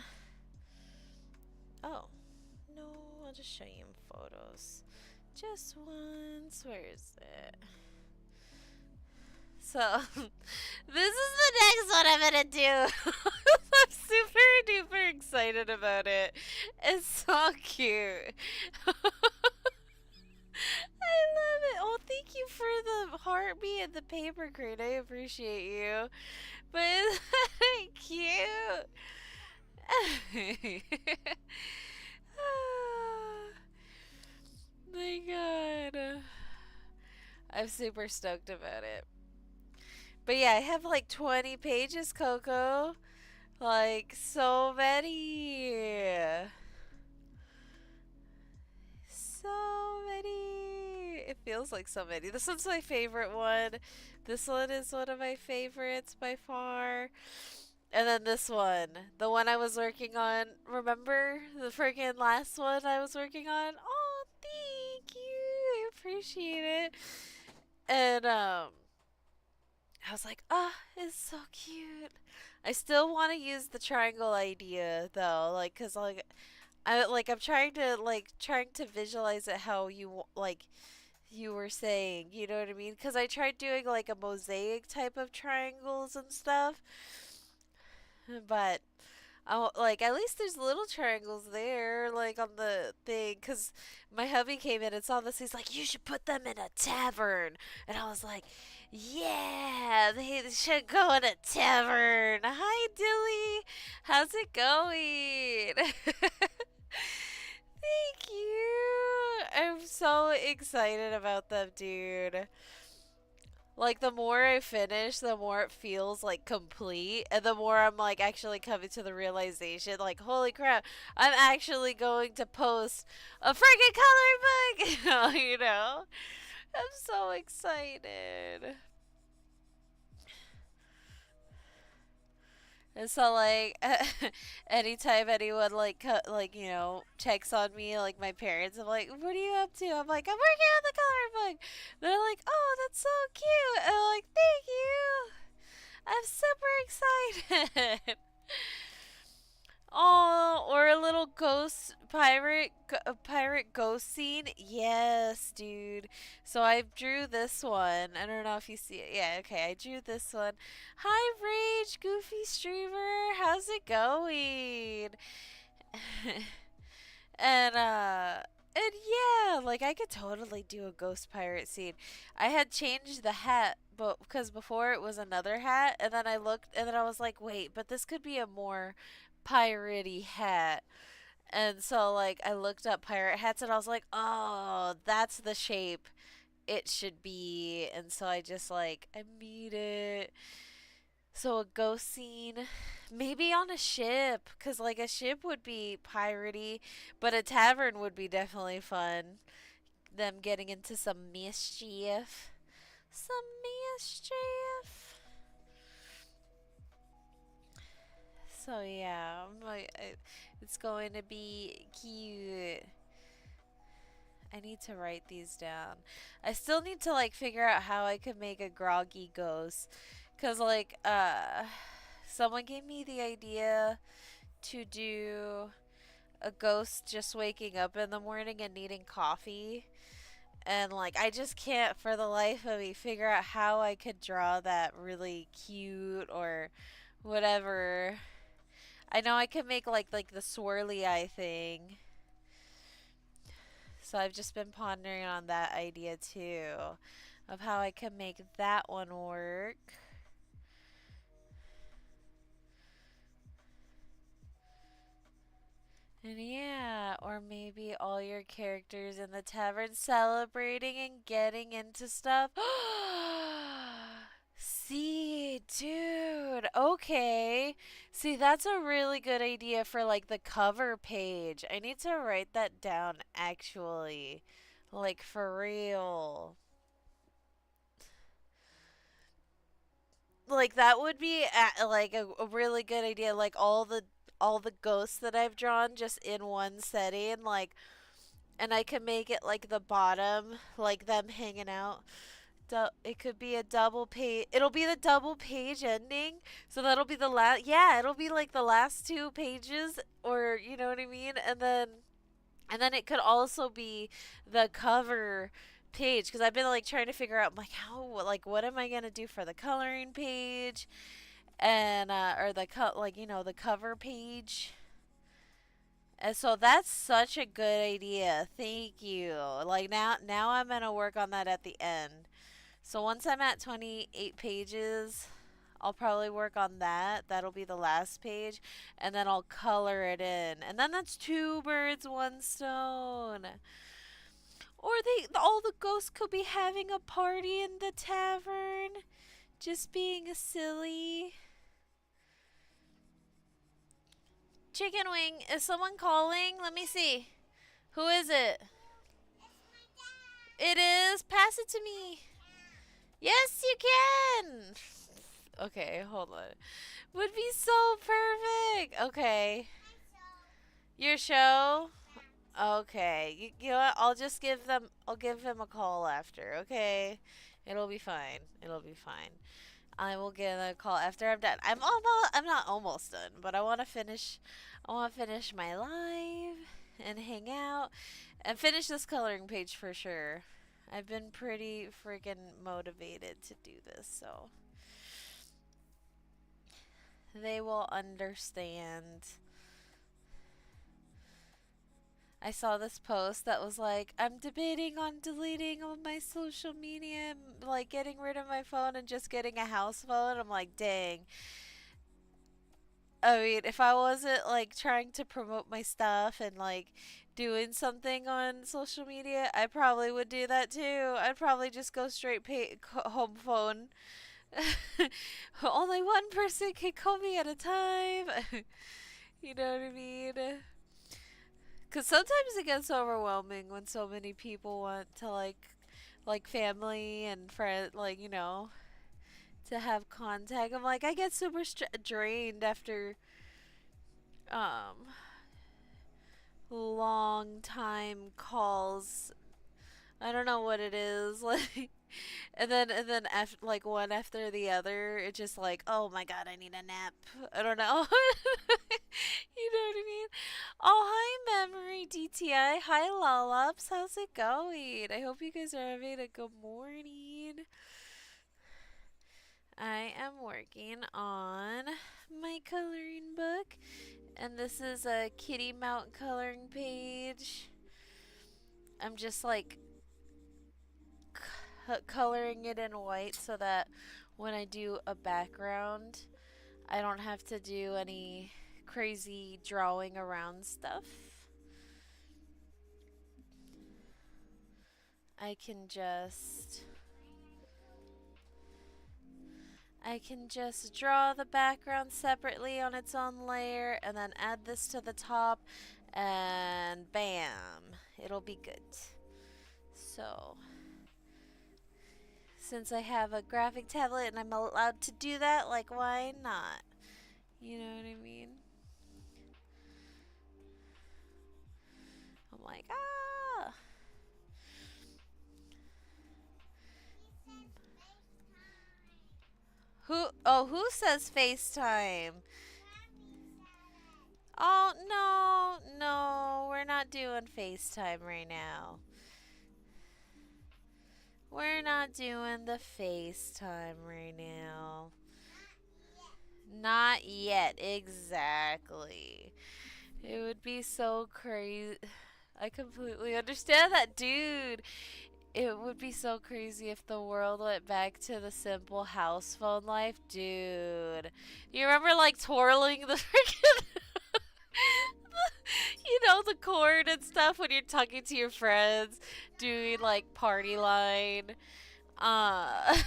Oh. No, I'll just show you in photos. Just once. Where is it? So, this is the next one I'm gonna do. I'm super duper excited about it. It's so cute. I love it. Oh, thank you for the heartbeat and the paper crate. I appreciate you. But isn't that cute? Oh, my god. I'm super stoked about it. But yeah, I have like 20 pages, Coco. Like, so many. So many. It feels like so many. This one's my favorite one. This one is one of my favorites by far. And then this one, the one I was working on. Remember the freaking last one I was working on? Oh, thank you. I appreciate it. And I was like, ah, oh, it's so cute. I still want to use the triangle idea though, like, cause I'm trying to visualize it how you like you were saying, you know what I mean? Cause I tried doing like a mosaic type of triangles and stuff, but like at least there's little triangles there, like on the thing. Cause my hubby came in and saw this. He's like, "You should put them in a tavern," and I was like, "Yeah, they should go in a tavern." Hi, Dilly. How's it going? Thank you. I'm so excited about them, dude. Like the more I finish, the more it feels like complete, and the more I'm like actually coming to the realization, like holy crap, I'm actually going to post a freaking coloring book. You know, I'm so excited. And so like anytime anyone like you know checks on me like my parents I'm like what are you up to I'm like I'm working on the coloring book they're like oh that's so cute and I'm like thank you I'm super excited. Oh, or a little ghost pirate ghost scene. Yes, dude. So I drew this one. I don't know if you see it. Yeah, okay. I drew this one. Hi, Rage, Goofy Streamer. How's it going? and yeah, like I could totally do a ghost pirate scene. I had changed the hat, but because before it was another hat, and then I looked, and then I was like, wait, but this could be a more piratey hat. And so like I looked up pirate hats and I was like, "Oh, that's the shape it should be." And so I just like I made it. So a ghost scene, maybe on a ship, cause like a ship would be piratey, but a tavern would be definitely fun. Them getting into some mischief, some mischief. So yeah, it's going to be cute. I need to write these down. I still need to like figure out how I could make a groggy ghost, cause like someone gave me the idea to do a ghost just waking up in the morning and needing coffee. And like I just can't for the life of me figure out how I could draw that really cute or whatever. I know I could make like the swirly eye thing. So I've just been pondering on that idea too of how I can make that one work. And yeah, or maybe all your characters in the tavern celebrating and getting into stuff. See, dude, okay. See, that's a really good idea for like the cover page. I need to write that down actually. Like for real. Like that would be like a really good idea. Like all the ghosts that I've drawn just in one setting, like, and I can make it like the bottom, like them hanging out. It could be a double page. It'll be the double page ending, so that'll be the last. Yeah, it'll be like the last two pages, or you know what I mean. And then it could also be the cover page because I've been like trying to figure out like how like what am I gonna do for the coloring page and or the like the cover page. And so that's such a good idea. Thank you. Like now I'm gonna work on that at the end. So once I'm at 28 pages, I'll probably work on that. That'll be the last page, and then I'll color it in. And then that's two birds, one stone. Or all the ghosts could be having a party in the tavern, just being silly. Chicken wing, is someone calling? Let me see. Who is it? It is. Pass it to me. Yes, you can. Okay, hold on. Would be so perfect. Okay. Your show? Okay. You know what? I'll give him a call after, okay? It'll be fine. It'll be fine. I will get a call after I'm done. I'm not almost done, but I want to finish my live and hang out and finish this coloring page for sure. I've been pretty freaking motivated to do this, so they will understand. I saw this post that was like, I'm debating on deleting all my social media, like getting rid of my phone and just getting a house phone. I'm like, dang. I mean, if I wasn't like trying to promote my stuff and like doing something on social media, I probably would do that too. I'd probably just go straight home phone. Only one person can call me at a time. You know what I mean? Because sometimes it gets overwhelming when so many people want to like family and friend, like to have contact. I'm like, I get super drained after um long time calls. I don't know what it is like. And then after like one after the other, it's just like, oh my god, I need a nap. I don't know. You know what I mean? Oh, hi, Memory DTI. Hi, Lollops. How's it going? I hope you guys are having a good morning. I am working on my coloring book, and this is a kitty mount coloring page. I'm just like coloring it in white so that when I do a background, I don't have to do any crazy drawing around stuff. I can just I can just draw the background separately on its own layer and then add this to the top and bam, it'll be good. So, since I have a graphic tablet and I'm allowed to do that, like why not? You know what I mean? I'm like, ah. Who says FaceTime? Oh, no, no, we're not doing FaceTime right now. We're not doing the FaceTime right now. Not yet, exactly. It would be so crazy. I completely understand that, dude. It would be so crazy if the world went back to the simple house phone life, dude. You remember like twirling the freaking the cord and stuff when you're talking to your friends, doing like party line. Uh,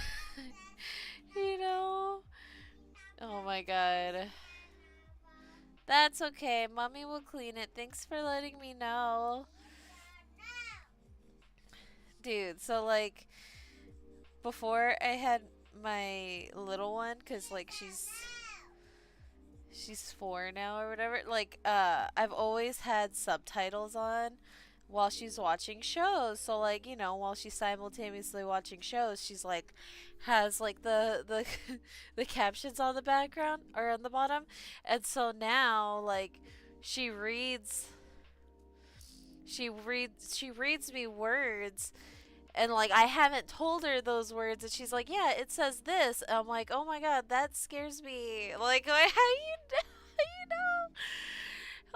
you know. Oh my god. That's okay. Mommy will clean it. Thanks for letting me know. Dude, so like before I had my little one cuz like she's 4 now or whatever. Like I've always had subtitles on while she's watching shows. So like, while she's simultaneously watching shows, she's like has like the the captions on the background or on the bottom. And so now like she reads she reads me words and like I haven't told her those words and she's like, "Yeah, it says this." I'm like, "Oh my god, that scares me." Like, how you know?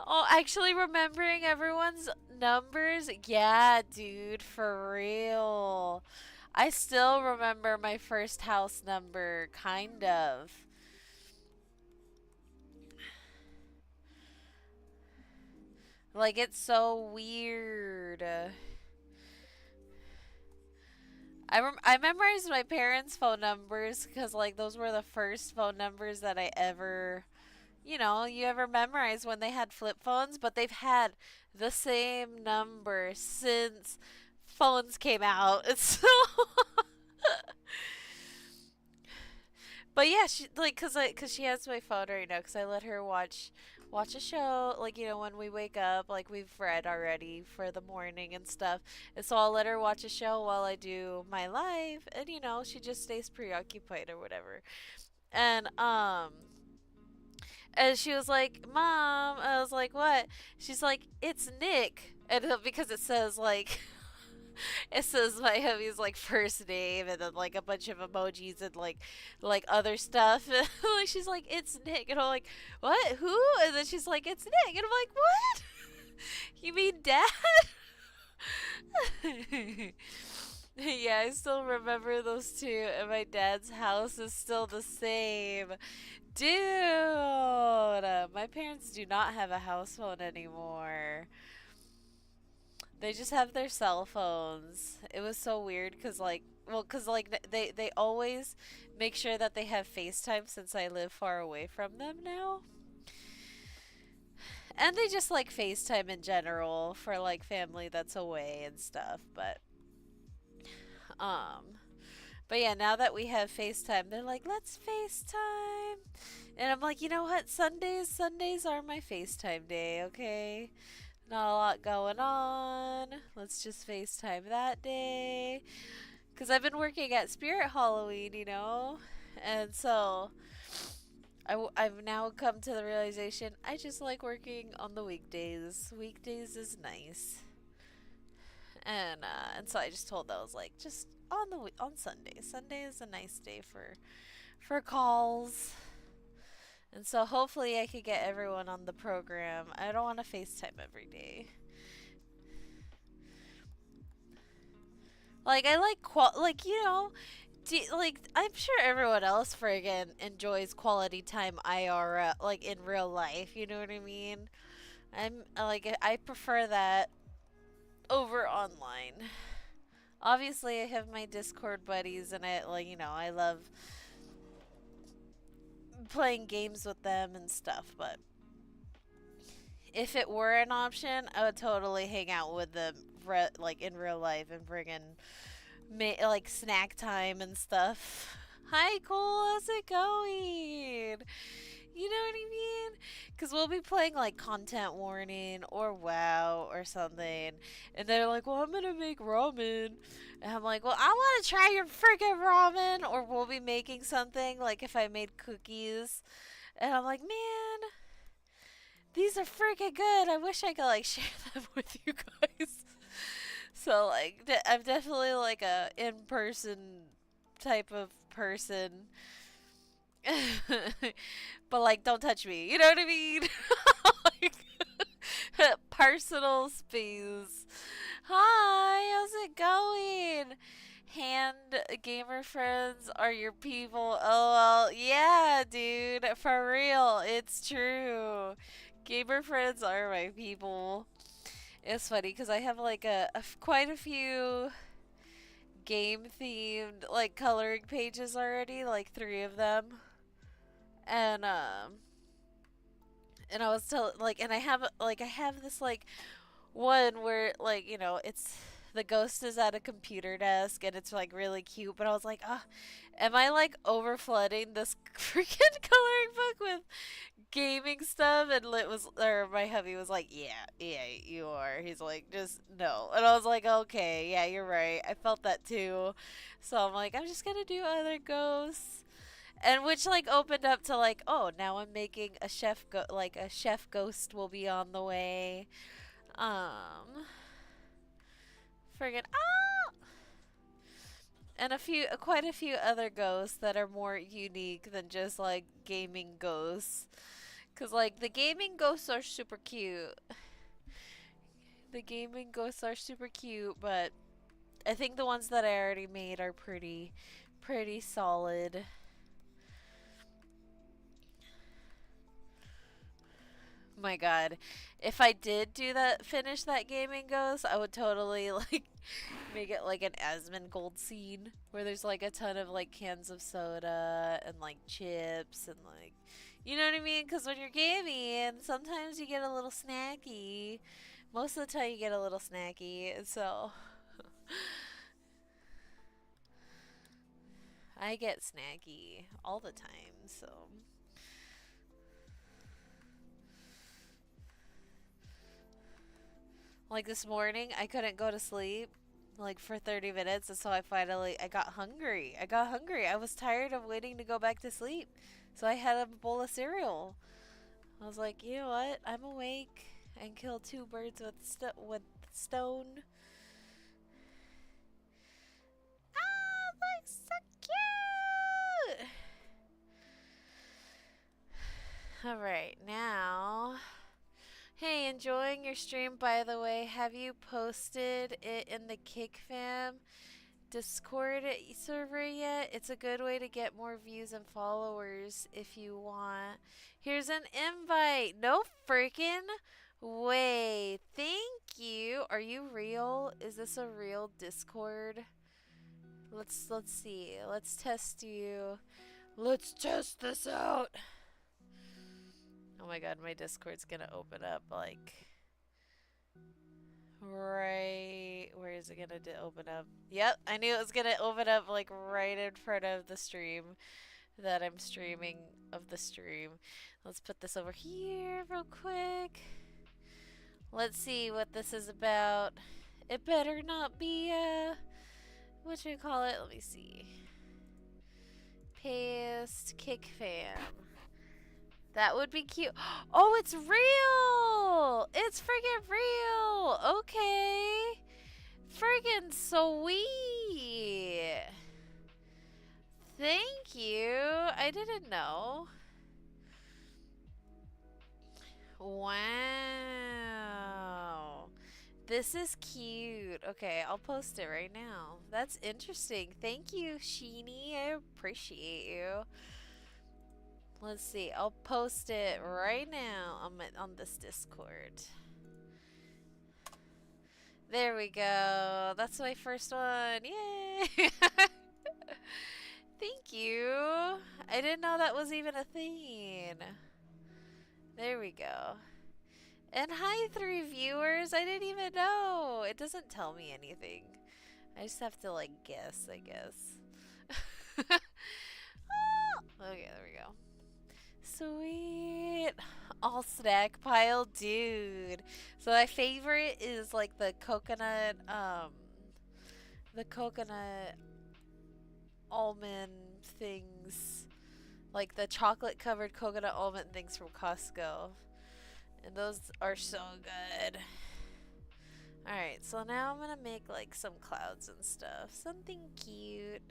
Oh, actually remembering everyone's numbers? Yeah, dude, for real. I still remember my first house number, kind of. Like, it's so weird. I memorized my parents' phone numbers because, like, those were the first phone numbers that I ever, you ever memorize when they had flip phones, but they've had the same number since phones came out. It's so But yeah, she like cause she has my phone right now. Cause I let her watch a show. Like when we wake up, like we've read already for the morning and stuff. And so I'll let her watch a show while I do my life, and she just stays preoccupied or whatever. And and she was like, "Mom," I was like, "What?" She's like, "It's Nick," and because it says like it says my hubby's like first name and then like a bunch of emojis and like other stuff. And like she's like, "It's Nick," and I'm like, "What? Who?" And then she's like, "It's Nick," and I'm like, "What? You mean Dad?" Yeah, I still remember those two, and my dad's house is still the same. Dude, my parents do not have a house phone anymore. They just have their cell phones. It was so weird because, like, well, because, like, they always make sure that they have FaceTime since I live far away from them now. And they just like FaceTime in general for, like, family that's away and stuff. Um, but yeah, now that we have FaceTime, they're like, let's FaceTime. And I'm like, you know what? Sundays are my FaceTime day, okay? Not a lot going on. Let's just FaceTime that day. Because I've been working at Spirit Halloween, And so I've now come to the realization I just like working on the weekdays. Weekdays is nice. And so I just told them, I was like, just on Sunday. Sunday is a nice day for calls. And so hopefully I could get everyone on the program. I don't want to FaceTime every day. Like I like like I'm sure everyone else friggin' enjoys quality time IRL, like in real life. You know what I mean? I prefer that over online. Obviously, I have my Discord buddies, and I like I love playing games with them and stuff. But if it were an option, I would totally hang out with them, like in real life, and friggin' like snack time and stuff. Hi, Cole. How's it going? You know what I mean? Because we'll be playing like content warning or WoW or something. And they're like, well, I'm going to make ramen. And I'm like, well, I want to try your freaking ramen. Or we'll be making something like if I made cookies. And I'm like, man, these are freaking good. I wish I could like share them with you guys. So like, I'm definitely like a in-person type of person. But like, don't touch me. You know what I mean? Like, personal space. Hi, how's it going? Hand gamer friends are your people. Oh well, yeah, dude, for real, it's true. Gamer friends are my people. It's funny because I have like quite a few game themed like coloring pages already, like 3 of them, and I was like, and I have this like one where like it's the ghost is at a computer desk and it's like really cute, but I was like, ah, am I like over flooding this freaking coloring book with gaming stuff? And it was, or my hubby was like, yeah, you are. He's like, just no. And I was like, okay, yeah, you're right. I felt that too. So I'm like, I'm just gonna do other ghosts. And which like opened up to like, oh, now I'm making a like a chef ghost will be on the way. Um, friggin' ah, and quite a few other ghosts that are more unique than just like gaming ghosts. Cause like the gaming ghosts are super cute. The gaming ghosts are super cute, but I think the ones that I already made are pretty solid. My God, if I did finish that gaming ghost, I would totally like make it like an Asmongold scene where there's like a ton of like cans of soda and like chips and like, you know what I mean? Because when you're gaming, sometimes you get a little snacky. Most of the time, you get a little snacky, and so I get snacky all the time. So like this morning, I couldn't go to sleep like for 30 minutes, and so I got hungry. I was tired of waiting to go back to sleep. So I had a bowl of cereal. I was like, you know what? I'm awake and kill two birds with stone. Ah, looks so cute. All right, now. Hey, enjoying your stream, by the way. Have you posted it in the Kick Fam Discord server yet? It's a good way to get more views and followers if you want. Here's an invite. No freaking way. Thank you. Are you real? Is this a real Discord? Let's see. Let's test you. Let's test this out. Oh my god, my Discord's gonna open up like right. Where is it gonna open up? Yep, I knew it was gonna open up like right in front of the stream that I'm streaming of the stream. Let's put this over here real quick. Let's see what this is about. It better not be what should I call it? Let me see. Paste kick fam. That would be cute. Oh, it's real! It's friggin' real! Okay. Friggin' sweet! Thank you. I didn't know. Wow. This is cute. Okay, I'll post it right now. That's interesting. Thank you, Sheeny. I appreciate you. Let's see. I'll post it right now on this Discord. There we go. That's my first one. Yay! Thank you. I didn't know that was even a thing. There we go. And hi, 3 viewers. I didn't even know. It doesn't tell me anything. I just have to, like, guess, I guess. Okay, there we go. Sweet. All snack pile, dude. So my favorite is like the coconut almond things. Like the chocolate covered coconut almond things from Costco. And those are so good. Alright, so now I'm gonna make like some clouds and stuff. Something cute.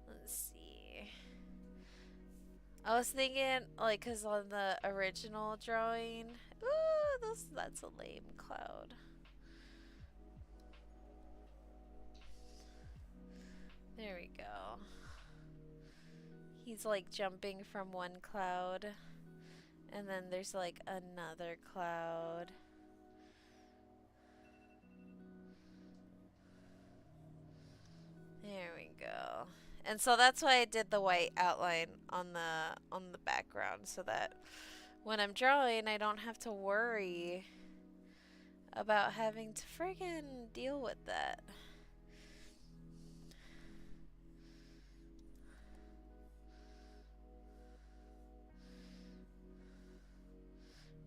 Let's see. I was thinking, like, cause on the original drawing, ooh, that's a lame cloud. There we go. He's like jumping from one cloud, and then there's like another cloud. There we go. And so that's why I did the white outline on the background so that when I'm drawing I don't have to worry about having to friggin' deal with that.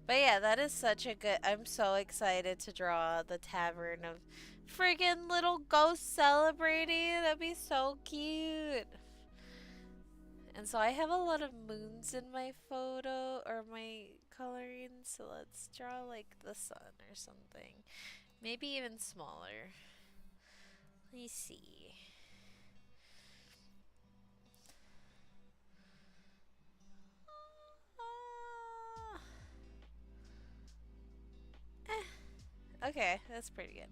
But yeah, that is such a good. I'm so excited to draw the tavern of friggin' little ghosts celebrating. That'd be so cute. And so I have a lot of moons in my photo or my coloring, so let's draw like the sun or something. Maybe even smaller. Let me see. Okay, that's pretty good.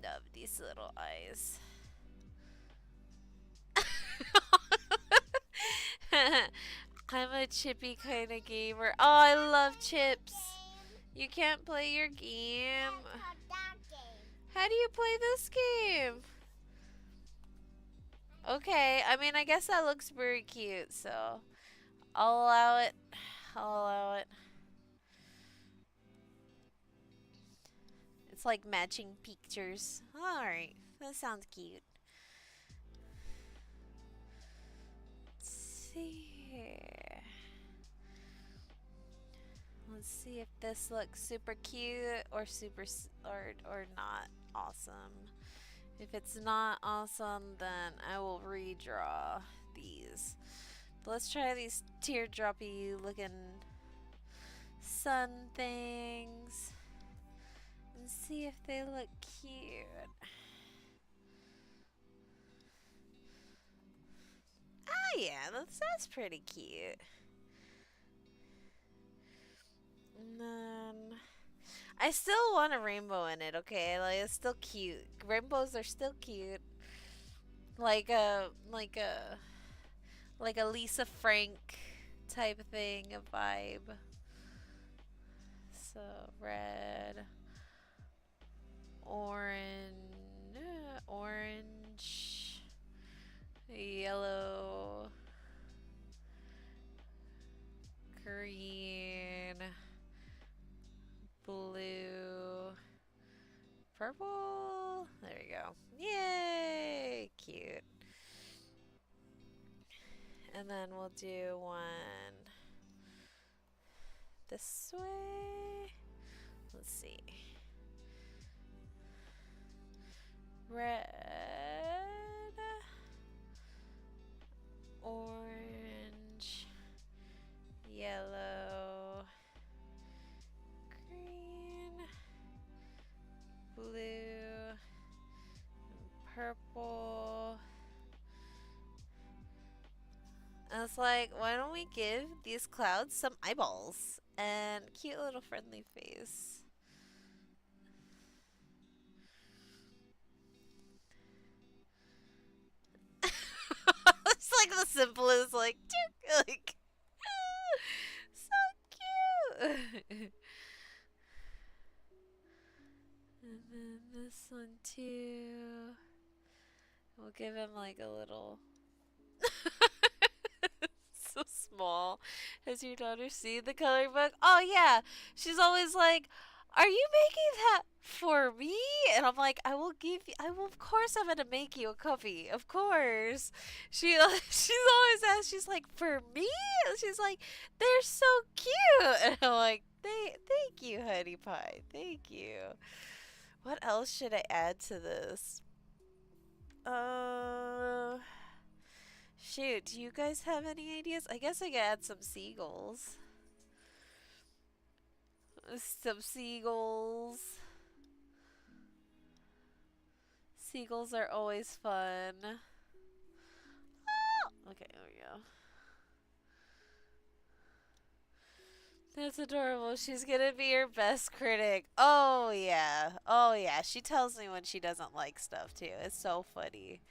Love these little eyes. I'm a chippy kind of gamer. Oh, I love chips. You can't play your game. How do you play this game? Okay, I mean, I guess that looks very cute, so I'll allow it. I'll allow it. It's like matching pictures. Alright, that sounds cute. Let's see here. Let's see if this looks super cute or or not awesome. If it's not awesome, then I will redraw these. But let's try these teardroppy looking sun things and see if they look cute. Ah, yeah, that's pretty cute. And then I still want a rainbow in it, okay? Like it's still cute. Rainbows are still cute. Like a Lisa Frank type thing, a vibe. So red, orange, yellow, green, blue, purple. There we go. Yay! Cute. And then we'll do one this way. Let's see. Red, orange, yellow, green, blue, purple. And it's like, why don't we give these clouds some eyeballs and cute little friendly face? It's like the simplest, like, like so And then this one too. We'll give him like a little. So small. Has your daughter seen the coloring book? Oh yeah. She's always like, "Are you making that for me?" And I'm like, "I will give you. I will. Of course, I'm gonna make you a copy. Of course." She she's always asked. She's like, "For me?" She's like, "They're so cute." And I'm like, Thank you, honey pie. Thank you." What else should I add to this? Uh, Shoot, do you guys have any ideas? I guess I could add some seagulls. Some seagulls. Seagulls are always fun. Okay, there we go. That's adorable. She's gonna be your best critic. Oh, yeah. Oh, yeah. She tells me when she doesn't like stuff, too. It's so funny.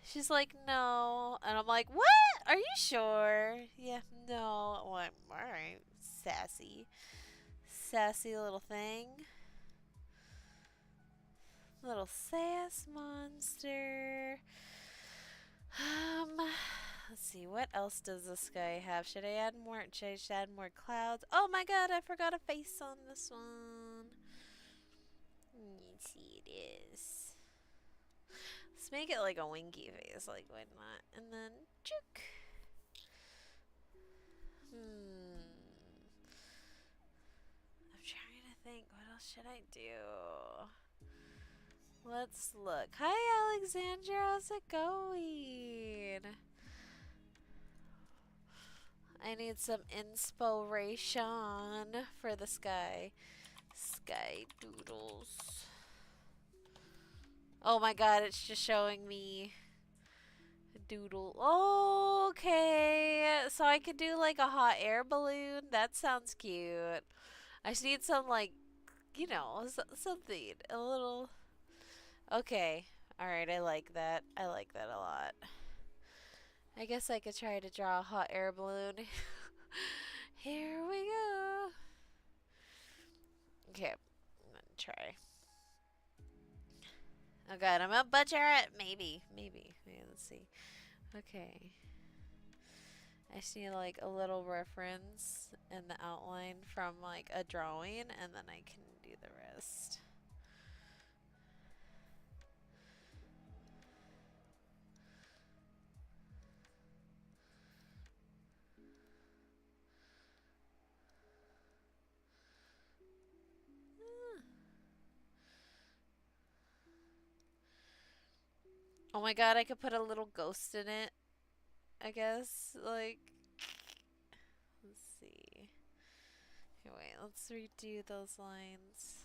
She's like, "No." And I'm like, "What? Are you sure?" "Yeah, no." I'm like, "Alright, sassy. Sassy little thing. Little sass monster." Um, let's see. What else does this guy have? Should I add more? Should I just add more clouds? Oh my god, I forgot a face on this one. Let's see, it is. Let's make it like a winky face. Like, why not? And then, chook. Hmm. I'm trying to think. What else should I do? Let's look. Hi, Alexandra. How's it going? I need some inspiration for the sky. Sky doodles. Oh my god, it's just showing me a doodle. Oh, okay. So I could do like a hot air balloon. That sounds cute. I just need some like, something. A little. Okay. Alright, I like that. I like that a lot. I guess I could try to draw a hot air balloon. Here we go. Okay, I'm gonna try. Oh god, I'm a butcher it. Maybe. Let's see. Okay. I just need like a little reference in the outline from like a drawing, and then I can do the rest. Oh my god, I could put a little ghost in it, I guess. Like, let's see. Here, wait, let's redo those lines.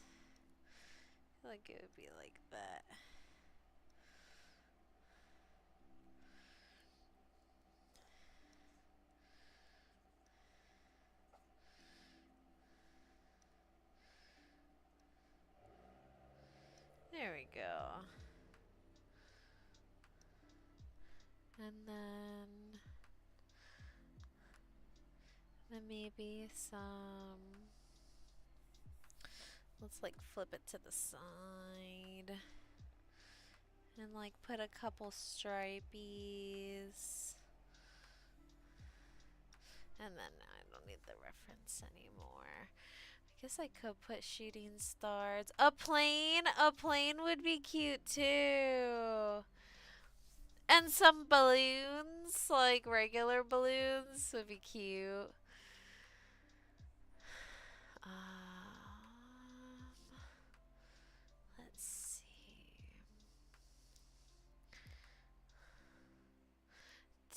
I feel like it would be like that. There we go. And then maybe some. Let's like flip it to the side. And like put a couple stripies. And then I don't need the reference anymore. I guess I could put shooting stars. A plane! A plane would be cute too. And some balloons, like regular balloons, would be cute. Let's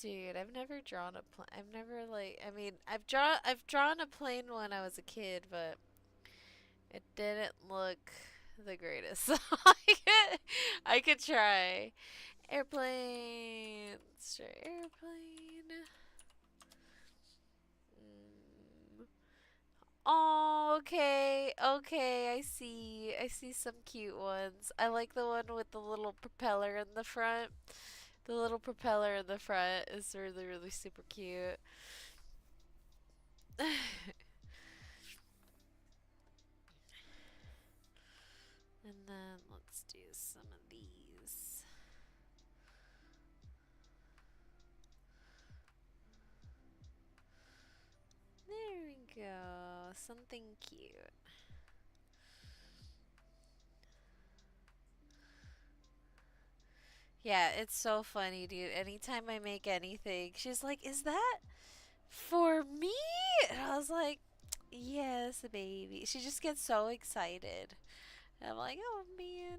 see. Dude, I've never drawn a plane. I've never like. I mean, I've drawn a plane when I was a kid, but it didn't look the greatest. So I could try. Airplane. Let's try airplane. Mm. Oh, okay. Okay, I see. I see some cute ones. I like the one with the little propeller in the front. The little propeller in the front is really, really super cute. And then let's do some of these. There we go. Something cute. Yeah, it's so funny, dude. Anytime I make anything, she's like, "Is that for me?" And I was like, "Yes, baby." She just gets so excited. And I'm like, "Oh man."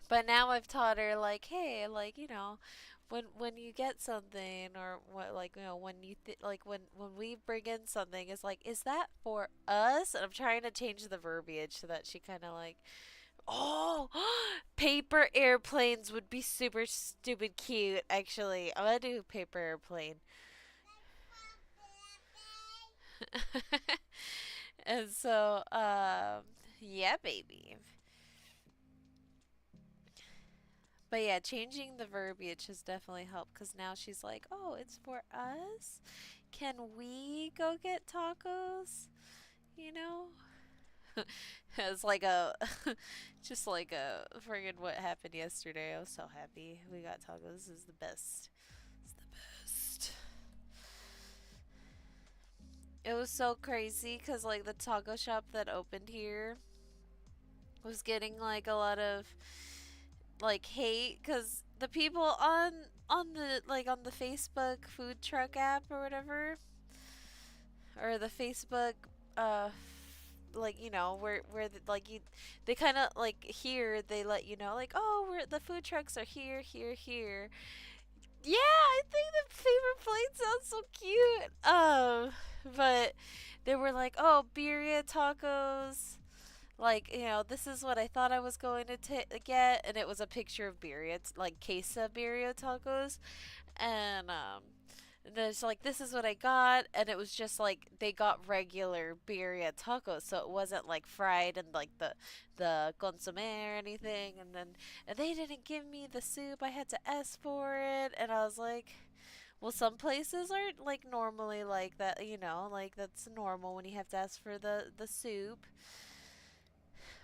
But now I've taught her like, "Hey, like, when you get something or what like, when like when we bring in something, it's like, "Is that for us?" And I'm trying to change the verbiage so that she kind of like, "Oh, paper airplanes would be super stupid cute, actually. I'm gonna do paper airplane." And so, yeah, baby. But yeah, changing the verbiage has definitely helped because now she's like, "Oh, it's for us? Can we go get tacos?" You know? It's like a, just like a friggin' what happened yesterday. I was so happy we got tacos. This is the best. It's the best. It was so crazy because like the taco shop that opened here was getting like a lot of like hate because the people on the Facebook food truck app or whatever, or the Facebook uh like where like you they kind of like here they let you know like, oh, we're the food trucks are here. Yeah, I think the favorite plate sounds so cute. But they were like, oh, birria tacos. Like, this is what I thought I was going to get, and it was a picture of birria, it's like queso birria tacos, and there's like, this is what I got, and it was just like they got regular birria tacos, so it wasn't like fried and like the consomme or anything, and they didn't give me the soup. I had to ask for it, and I was like, well, some places aren't like normally like that, like that's normal when you have to ask for the soup.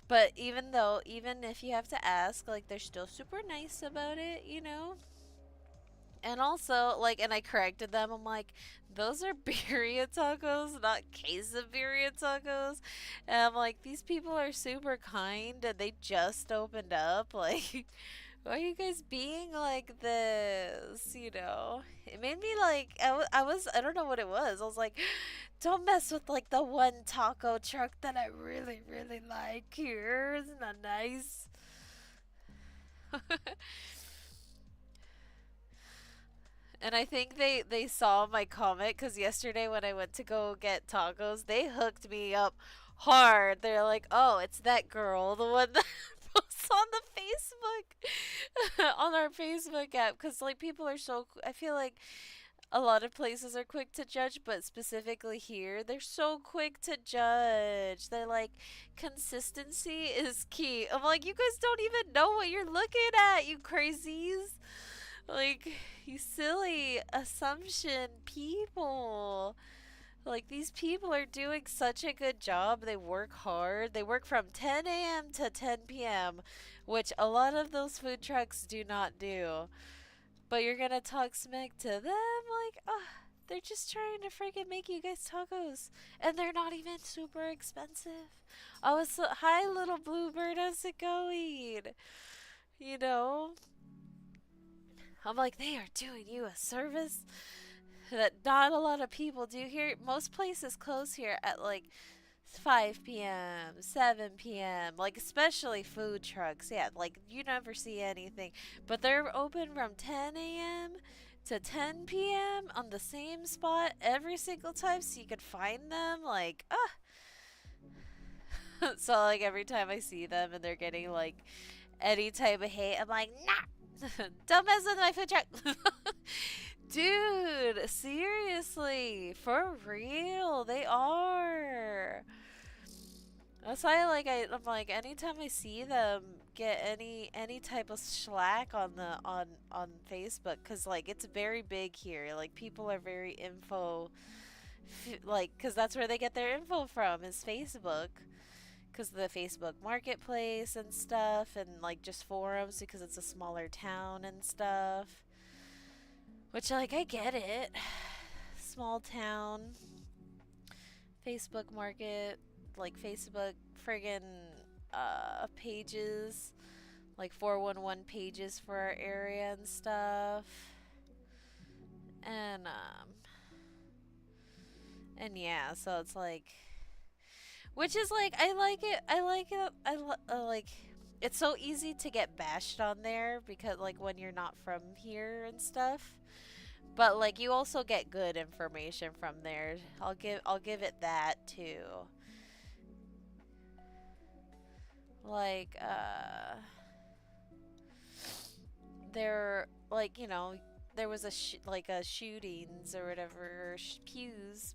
But even if you have to ask, like they're still super nice about it. And also, like, and I corrected them. I'm like, those are birria tacos, not quesadilla tacos. And I'm like, these people are super kind, and they just opened up. Like, why are you guys being like this? It made me like, I don't know what it was. I was like, don't mess with like the one taco truck that I really, really like here. Isn't that nice? And I think they saw my comment because yesterday when I went to go get tacos, they hooked me up hard. They're like, "Oh, it's that girl, the one that posts on the Facebook, on our Facebook app." Because like people are so, I feel like a lot of places are quick to judge, but specifically here, they're so quick to judge. They're like, consistency is key. I'm like, you guys don't even know what you're looking at, you crazies. Like, you silly assumption people. Like, these people are doing such a good job. They work hard. They work from 10 a.m. to 10 p.m., which a lot of those food trucks do not do. But you're gonna talk smack to them? Like, they're just trying to freaking make you guys tacos. And they're not even super expensive. I was so, hi, little bluebird, how's it going? You know? I'm like, they are doing you a service that not a lot of people do here. Most places close here at like 5 p.m., 7 p.m., like especially food trucks. Yeah, like you never see anything. But they're open from 10 a.m. to 10 p.m. on the same spot every single time so you can find them. Like, so like every time I see them and they're getting like any type of hate, I'm like, nah, don't mess with my food truck. Dude, seriously, for real, they are. That's why I'm like anytime I see them get any type of slack on the on Facebook, cuz like it's very big here. Like people are very like cuz that's where they get their info from is Facebook. Cuz the Facebook marketplace and stuff and like just forums because it's a smaller town and stuff. Which like I get it. Small town Facebook market, like Facebook friggin' pages, like 411 pages for our area and stuff. And and yeah, so it's like which is like I like it. I like it. Like it's so easy to get bashed on there because like when you're not from here and stuff. But like you also get good information from there. I'll give it that too. Like there like there was like a shootings or whatever pews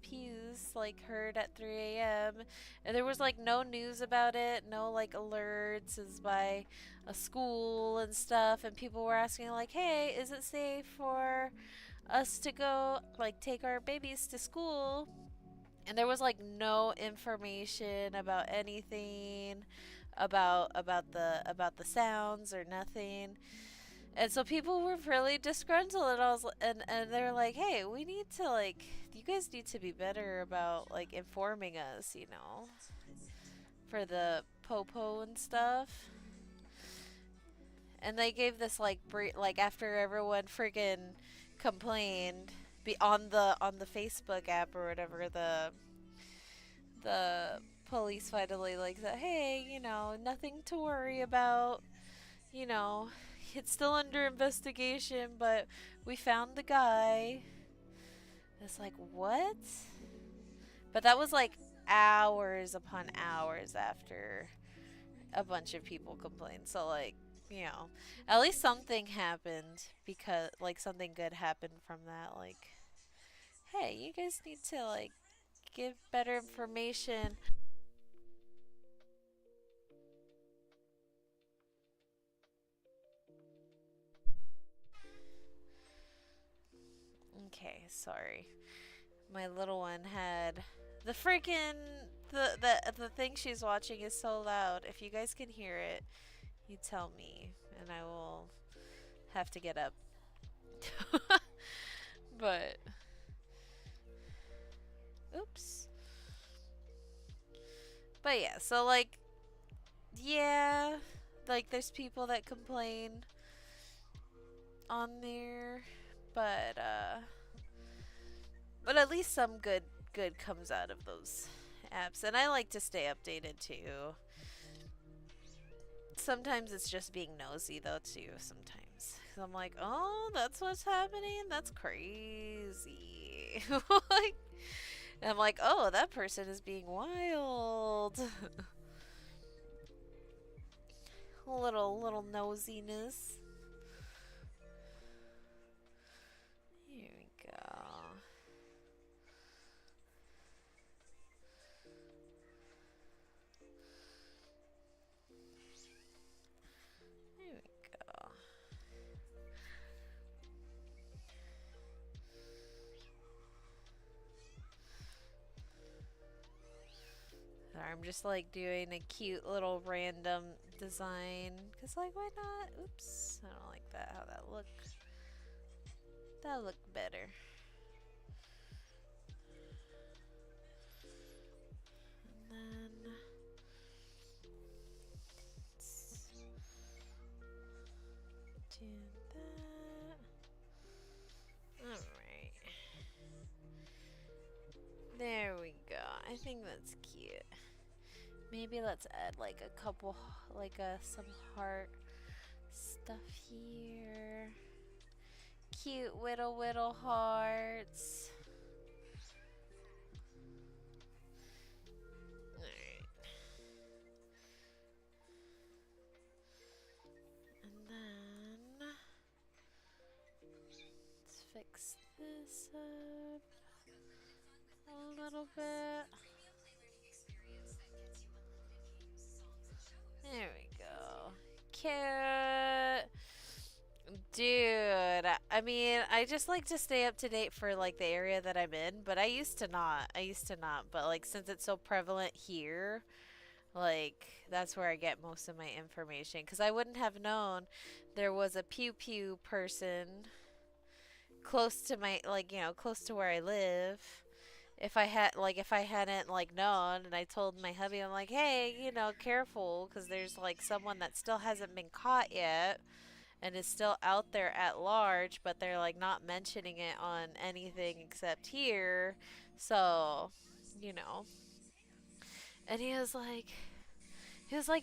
like heard at 3 a.m. and there was like no news about it, no like alerts is by a school and stuff, and people were asking like, hey, is it safe for us to go like take our babies to school? And there was like no information about anything about the sounds or nothing. And so people were really disgruntled, and and they were like, "Hey, we need to like, you guys need to be better about like informing us, for the popo and stuff." And they gave this like like after everyone friggin' complained be on the Facebook app or whatever, the police finally like said, "Hey, nothing to worry about, you know, it's still under investigation, but we found the guy." It's like, what? But that was like hours upon hours after a bunch of people complained. So, like, at least something happened because, like, something good happened from that. Like, hey, you guys need to, like, give better information. Okay, sorry. My little one had the freaking the thing she's watching is so loud. If you guys can hear it, you tell me and I will have to get up. But oops. But yeah, so like yeah, like there's people that complain on there, but but at least some good comes out of those apps, and I like to stay updated too. Sometimes it's just being nosy though too. Sometimes 'cause I'm like, oh, that's what's happening. That's crazy. Like, and I'm like, oh, that person is being wild. Little nosiness. Here we go. Here we go. Sorry, I'm just like doing a cute little random design. Cause like, why not? Oops, I don't like that. How that looked. That looked better. And then let's do that. Alright. There we go. I think that's cute. Maybe let's add like a couple, like some heart stuff here. Cute whittle hearts. Alright. And then let's fix this up a little bit. cute. Dude, I mean, I just like to stay up to date for like the area that I'm in, but I used to not. I used to not, but like since it's so prevalent here, like that's where I get most of my information cuz I wouldn't have known there was a pew pew person close to my like, close to where I live. If I hadn't like known and I told my hubby I'm like, "Hey, careful cuz there's like someone that still hasn't been caught yet." And is still out there at large, but they're like not mentioning it on anything except here. So, you know. And he was like,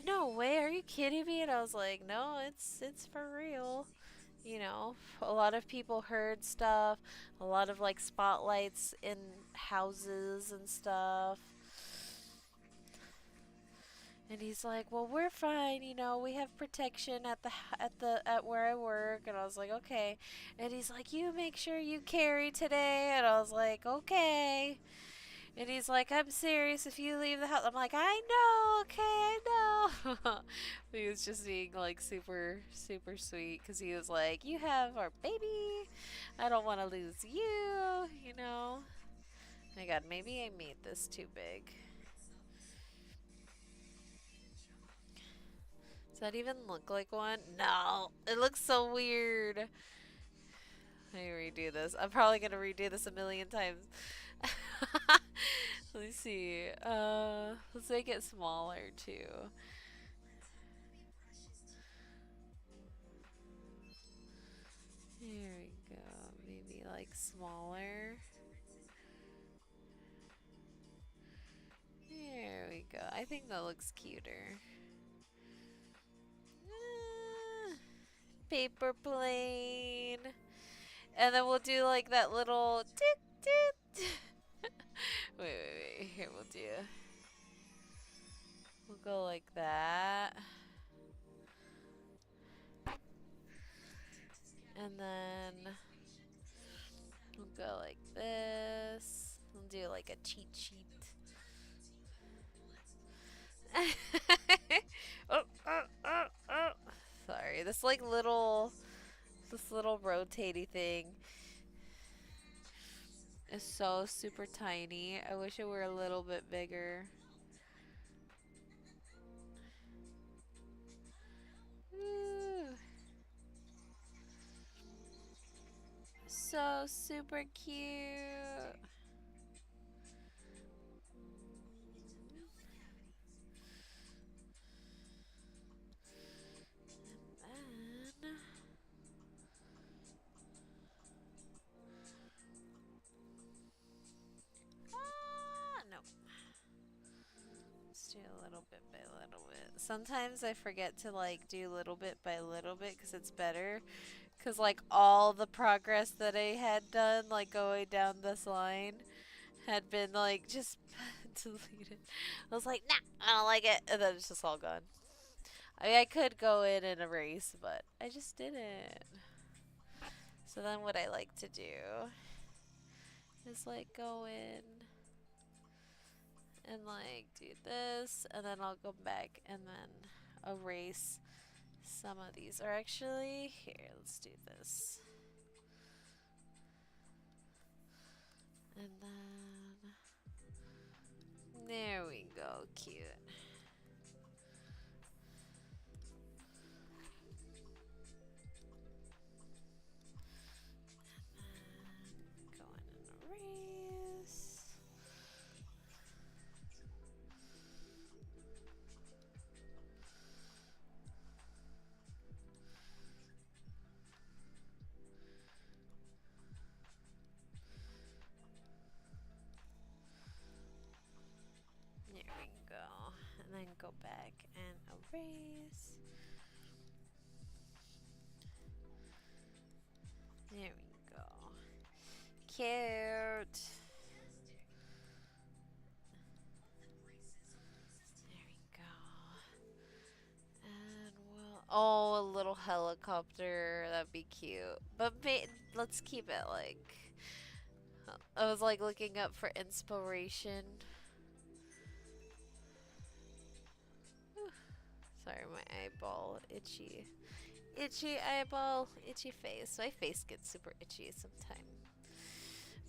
"No way, are you kidding me?" And I was like, "No, it's for real." A lot of people heard stuff, a lot of like spotlights in houses and stuff. And he's like, "Well, we're fine, we have protection at where I work." And I was like, "Okay." And he's like, "You make sure you carry today." And I was like, "Okay." And he's like, "I'm serious. If you leave the house," I'm like, "I know, okay, I know." He was just being like super, super sweet because he was like, "You have our baby. I don't want to lose you. My God, maybe I made this too big. Does that even look like one? No, it looks so weird. Let me redo this. I'm probably gonna redo this a million times. Let me see. Let's make it smaller too. Here we go. Maybe like smaller. There we go. I think that looks cuter. Ah, paper plane. And then we'll do like that little toot toot. Wait. Here we'll go like that. And then we'll go like this. We'll do like a cheat sheet. Oh. Sorry. This little rotating thing is so super tiny. I wish it were a little bit bigger. Ooh, so super cute. And then, no. Let's do a little bit by little bit. Sometimes I forget to like do little bit by little bit because it's better. Because like all the progress that I had done, like going down this line, had been like just deleted. I was like, nah, I don't like it. And then it's just all gone. I mean, I could go in and erase, but I just didn't. So then what I like to do is like go in and like do this, and then I'll go back and then erase some of these. Or actually, here, let's do this. And then, there we go, cute. Go in and erase. There we go. And then go back and erase. There we go. Cute. There we go. And a little helicopter. That'd be cute. But let's keep it like. I was like looking up for inspiration. Sorry, my eyeball. Itchy. Itchy eyeball, itchy face. My face gets super itchy sometimes.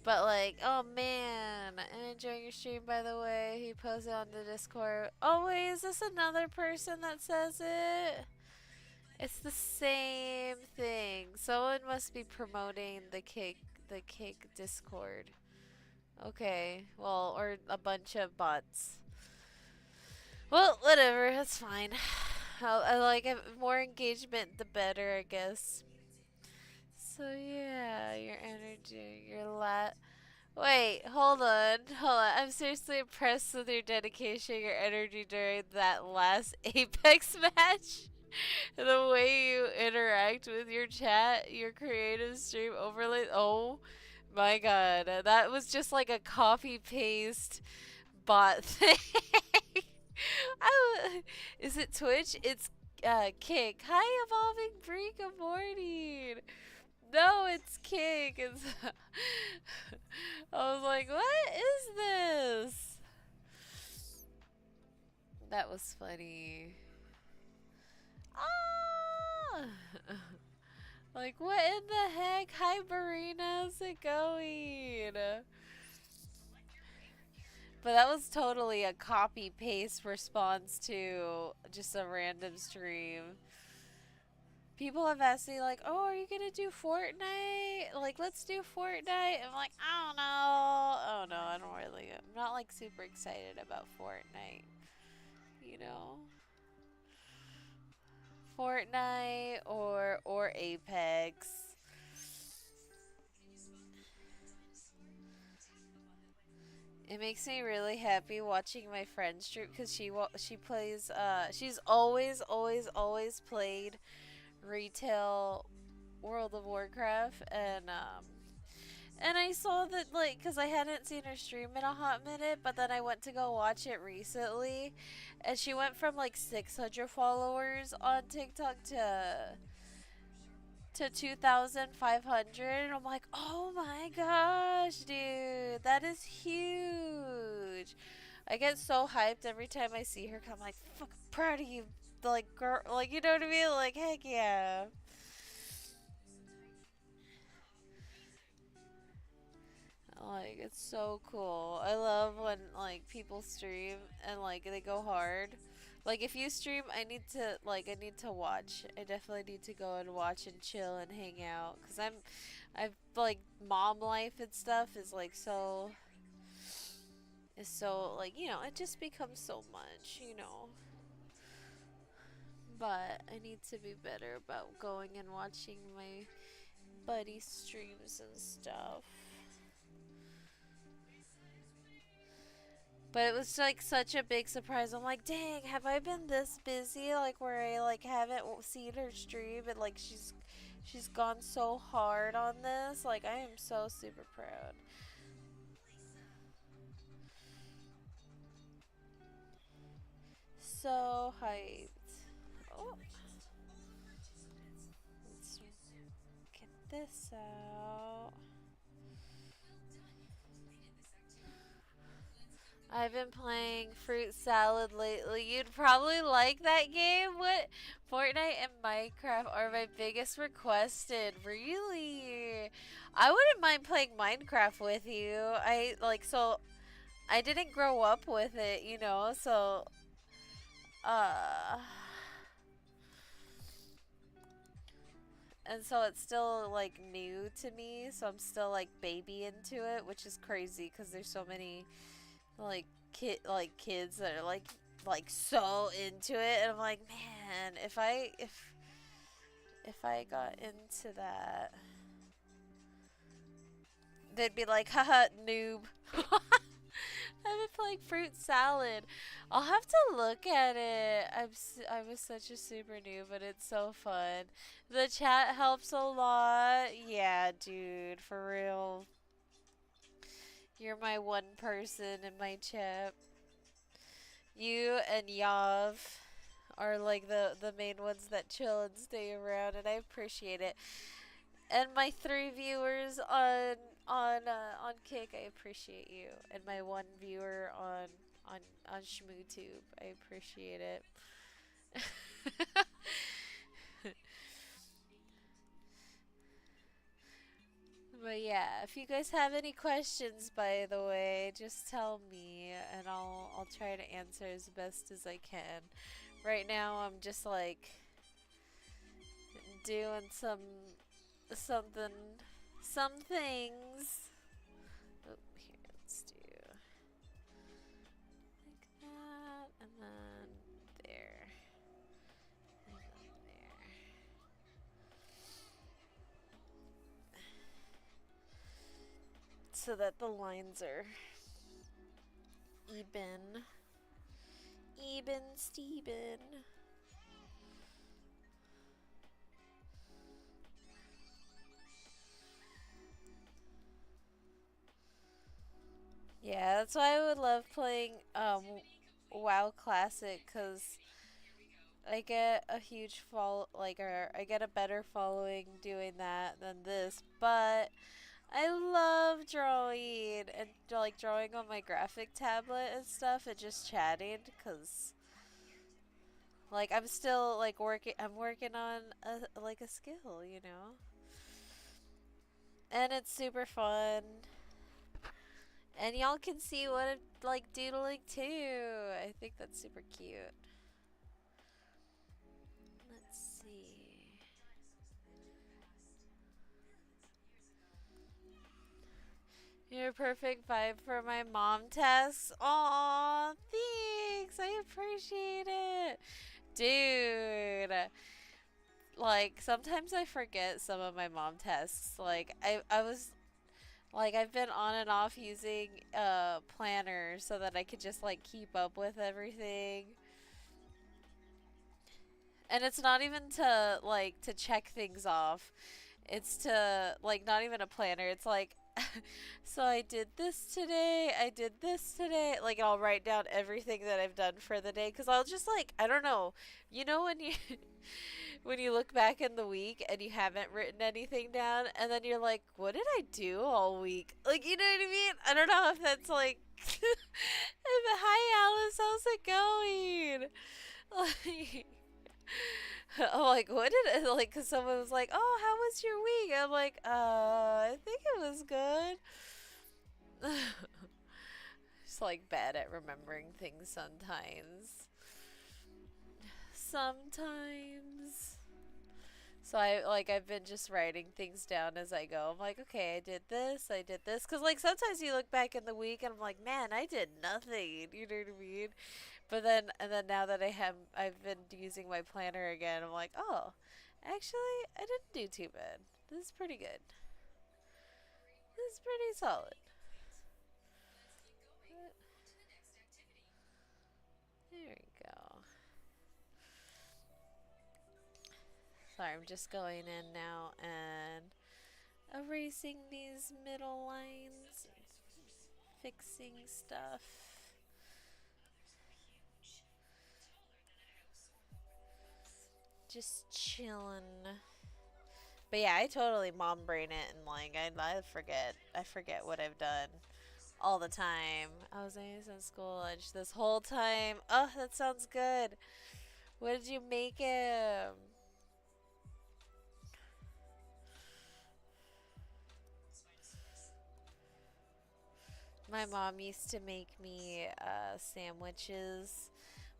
But like, oh man, I'm enjoying your stream by the way. He posted on the Discord. Oh wait, is this another person that says it? It's the same thing. Someone must be promoting the cake Discord. Okay, well, or a bunch of bots. Well, whatever, that's fine. I like more engagement, the better, I guess. So yeah, your energy, your lat. Wait, hold on. I'm seriously impressed with your dedication, your energy during that last Apex match. The way you interact with your chat, your creative stream overlay. Oh my god, that was just like a copy paste bot thing. Is it Twitch? It's Kick. Hi, Evolving Bree. Good morning. No, it's Kick. It's I was like, what is this? That was funny. Ah! Like, what in the heck? Hi, Marina. How's it going? But that was totally a copy paste response to just a random stream. People have asked me like, "Oh, are you gonna do Fortnite? Like, let's do Fortnite." I'm like, I don't know. Oh no, I don't really. I'm not like super excited about Fortnite. You know, Fortnite or Apex. It makes me really happy watching my friend stream because she plays. She's always played retail World of Warcraft, and I saw that, like, because I hadn't seen her stream in a hot minute, but then I went to go watch it recently, and she went from like 600 followers on TikTok to 2,500. And I'm like, oh my gosh, dude, that is huge. I get so hyped every time I see her. 'Cause I'm like, fuck, proud of you, like, girl, like, you know what I mean? Like, heck yeah. Like, it's so cool. I love when like people stream and like they go hard. Like if you stream, I need to watch. I definitely need to go and watch and chill and hang out cuz I've like mom life and stuff is so like, it just becomes so much, But I need to be better about going and watching my buddy streams and stuff. But it was like such a big surprise. I'm like, dang, have I been this busy? Like where I like haven't seen her stream and like she's gone so hard on this. Like I am so super proud. So hyped. Oh, let's get this out. I've been playing Fruit Salad lately. You'd probably like that game. What? Fortnite and Minecraft are my biggest requested. Really? I wouldn't mind playing Minecraft with you. I didn't grow up with it, so uh and so it's still like new to me, so I'm still like baby into it, which is crazy cuz there's so many like kids that are like so into it, and I'm like, man, if I got into that, they'd be like, haha, noob. I've been playing Fruit Salad. I'll have to look at it. I was such a super noob, but it's so fun. The chat helps a lot. Yeah, dude, for real. You're my one person in my chat. You and Yav are like the main ones that chill and stay around, and I appreciate it. And my 3 viewers on Kick, I appreciate you. And my 1 viewer on on ShmooTube, I appreciate it. But yeah, if you guys have any questions, by the way, just tell me and I'll try to answer as best as I can. Right now, I'm just like doing something some things. Oh, here, let's do like that and then there and then there. So that the lines are even. Even Steven. Yeah, that's why I would love playing WoW Classic because I get a huge or I get a better following doing that than this. But I love drawing and like drawing on my graphic tablet and stuff and just chatting because like I'm still like working. I'm working on a skill, you know, and it's super fun. And y'all can see what I'm like doodling too. I think that's super cute. Let's see. You're a perfect vibe for my mom tasks. Aw, thanks. I appreciate it. Dude, like sometimes I forget some of my mom tasks. I was like I've been on and off using planner so that I could just like keep up with everything. And it's not even to like to check things off. It's to like not even a planner. It's like so I did this today. I did this today. Like I'll write down everything that I've done for the day cuz I'll just like I don't know. You know when you when you look back in the week and you haven't written anything down and then you're like, "What did I do all week?" Like, you know what I mean? I don't know if that's like Hi Alice, how's it going? Like I'm like, what did it like? Cause someone was like, "Oh, how was your week?" I'm like, I think it was good." Just like bad at remembering things sometimes. Sometimes. So I've been just writing things down as I go. I'm like, okay, I did this, cause like sometimes you look back in the week and I'm like, man, I did nothing. You know what I mean? But then and then now that I've been using my planner again. I'm like, oh, actually, I didn't do too bad. This is pretty good. This is pretty solid. There we go. Sorry, I'm just going in now and erasing these middle lines, fixing stuff. Just chilling. But yeah, I totally mom brain it and like I forget what I've done all the time. I was in school lunch this whole time. Oh, that sounds good. What did you make him? My mom used to make me sandwiches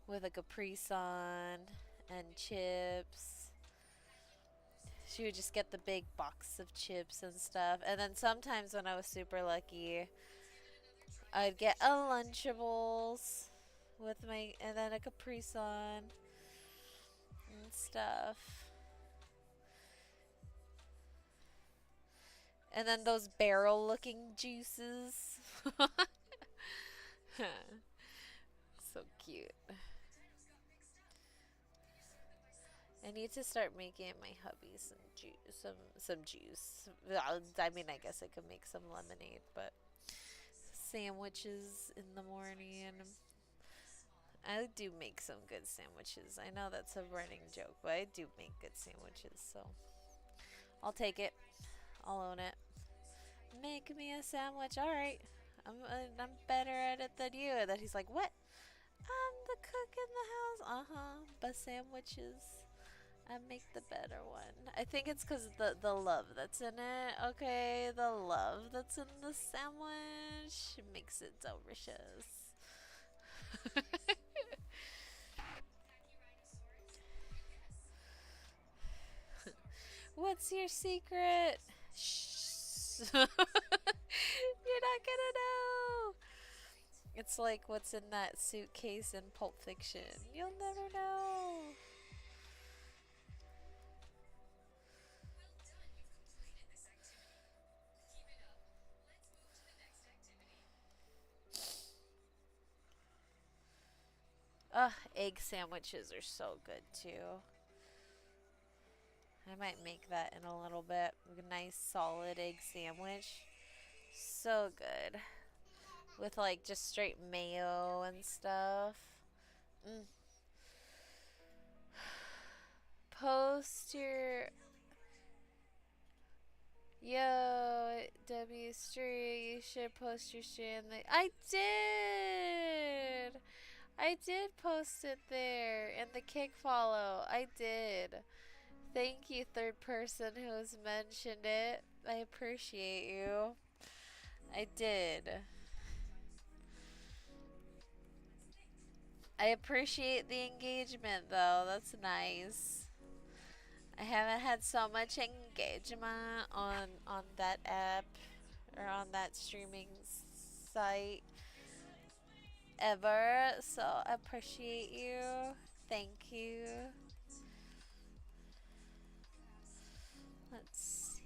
with a Capri Sun and chips. She would just get the big box of chips and stuff. And then sometimes when I was super lucky, I'd get a Lunchables with my, and then a Capri Sun and stuff. And then those barrel looking juices. So cute. I need to start making my hubby some juice. I mean, I guess I could make some lemonade, but sandwiches in the morning. I do make some good sandwiches. I know that's a running joke, but I do make good sandwiches, so I'll take it. I'll own it. Make me a sandwich. All right. I'm better at it than you. And then he's like, "What? I'm the cook in the house. Uh-huh. But sandwiches, I make the better one. I think it's because the love that's in it. Okay, the love that's in the sandwich makes it delicious. What's your secret? Shh. You're not gonna know. It's like what's in that suitcase in Pulp Fiction. You'll never know. Ugh, egg sandwiches are so good too. I might make that in a little bit. A nice solid egg sandwich. So good. With like just straight mayo and stuff. Mm. Post your Yo, W Street, you should post your shit in the. I did! I did post it there in the kick follow. I did. Thank you, third person who has mentioned it. I appreciate you. I did. I appreciate the engagement though. That's nice. I haven't had so much engagement on that app or on that streaming site ever. So I appreciate you. Thank you. Let's see.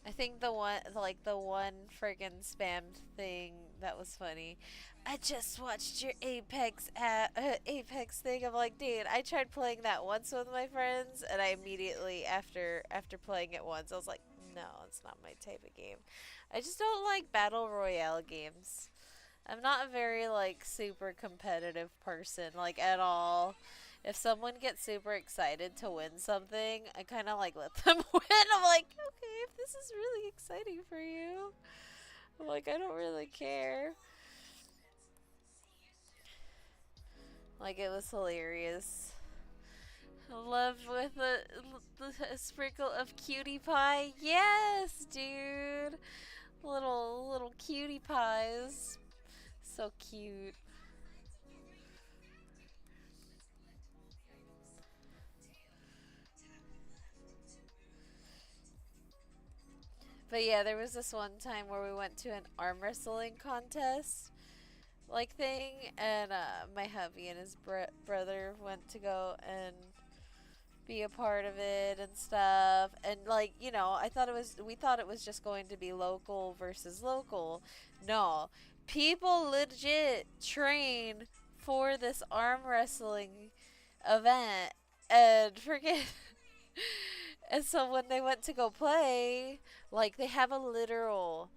I think the one friggin' spammed thing that was funny. I just watched your Apex thing. I'm like, dude, I tried playing that once with my friends, and I immediately after playing it once, I was like, no, it's not my type of game. I just don't like battle royale games. I'm not a very like super competitive person like at all. If someone gets super excited to win something, I kind of like let them win. I'm like, okay, if this is really exciting for you, I'm like, I don't really care. Like it was hilarious. Love with a sprinkle of cutie pie. Yes, dude. Little cutie pies. So cute. But yeah, there was this one time where we went to an arm wrestling contest like thing, and my hubby and his brother went to go and be a part of it and stuff. And like, we thought it was just going to be local versus local. No, people legit train for this arm wrestling event, and forget. And so when they went to go play, like they have a literal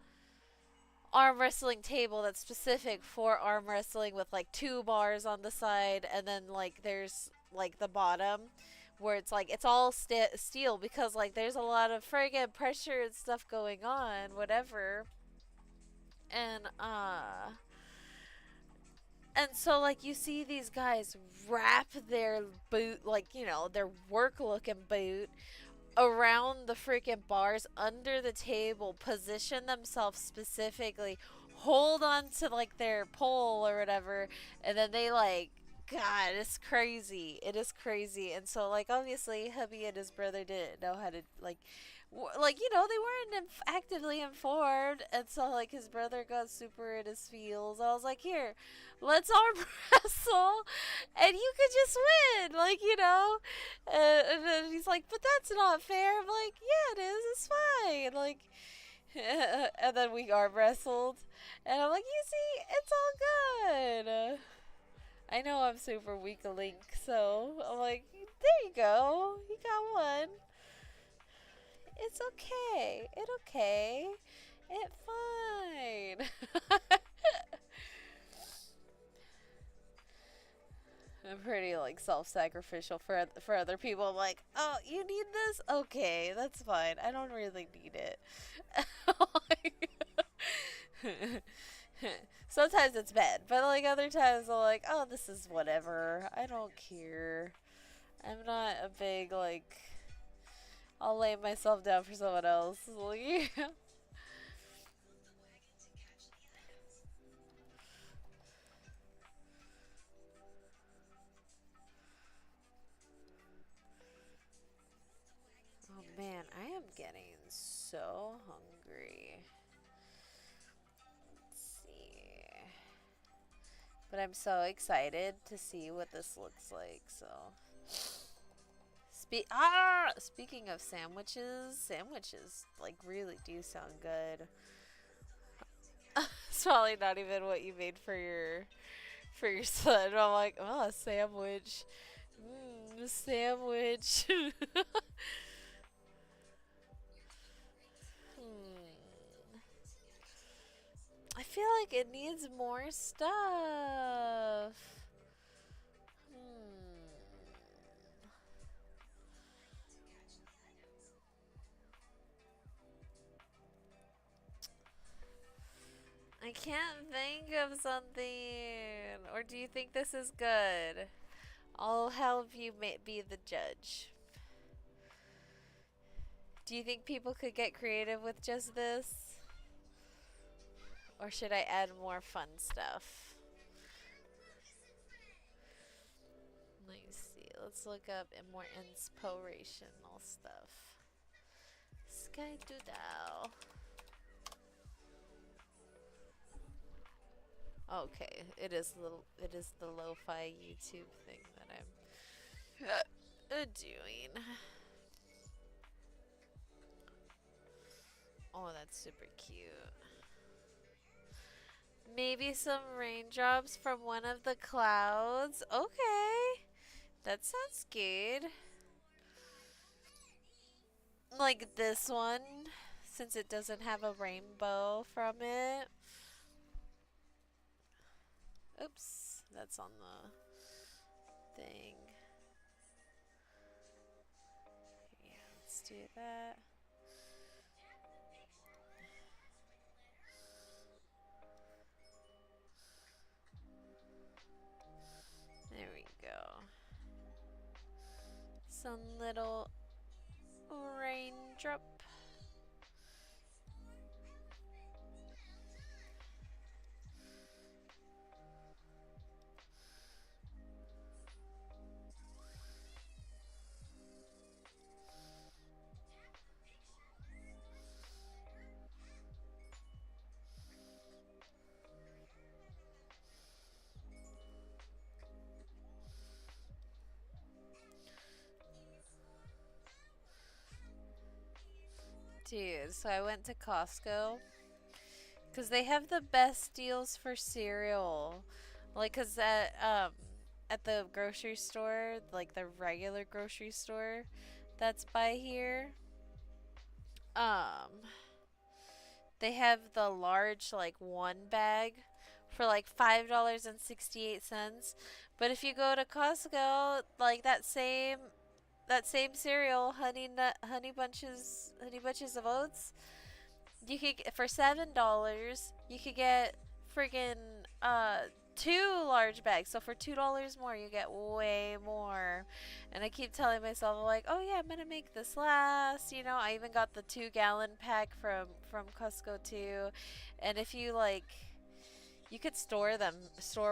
arm wrestling table that's specific for arm wrestling with like two bars on the side, and then like there's like the bottom where it's like it's all steel because like there's a lot of friggin' pressure and stuff going on, whatever. And so like you see these guys wrap their boot, like their work looking boot around the freaking bars under the table, position themselves specifically, hold on to like their pole or whatever, and then they like, God, it's crazy. It is crazy. And so like obviously hubby and his brother didn't know how to like they weren't actively informed, and so like his brother got super in his feels. I was like, here, let's arm wrestle, and you could just win, and then he's like, but that's not fair. I'm like, yeah, it is. It's fine. Like, and then we arm wrestled, and I'm like, you see, it's all good. I know I'm super weak a link, so I'm like, there you go, you got one. It's okay. It okay. It fine. I'm pretty like self-sacrificial for other people. I'm like, oh, you need this? Okay, that's fine. I don't really need it. Sometimes it's bad, but like other times I'm like, oh, this is whatever. I don't care. I'm not a big like. I'll lay myself down for someone else. Like, oh man, I am getting so hungry. Let's see. But I'm so excited to see what this looks like. So, speaking of sandwiches, sandwiches like really do sound good. It's probably not even what you made for your son. I'm like, oh, a sandwich. Sandwich. Hmm. I feel like it needs more stuff. Hmm. I can't think of something. Or do you think this is good? I'll have you be the judge. Do you think people could get creative with just this? Or should I add more fun stuff? Let me see. Let's look up more inspirational stuff. Sky Doodle. Okay, it is the lo-fi YouTube thing that I'm doing. Oh, that's super cute. Maybe some raindrops from one of the clouds. Okay, that sounds good. Like this one, since it doesn't have a rainbow from it. Oops, that's on the thing. Yeah, let's do that. There we go. Some little raindrop. Dude, so I went to Costco because they have the best deals for cereal. Like, cause at the grocery store, like the regular grocery store that's by here, um, they have the large like one bag for like $5.68. But if you go to Costco, like that same cereal, honey bunches of oats, you could for $7 you could get friggin' two large bags. So for $2 more you get way more. And I keep telling myself like, oh yeah, I'm gonna make this last. You know, I even got the 2 gallon pack from Costco too. And if you like, you could store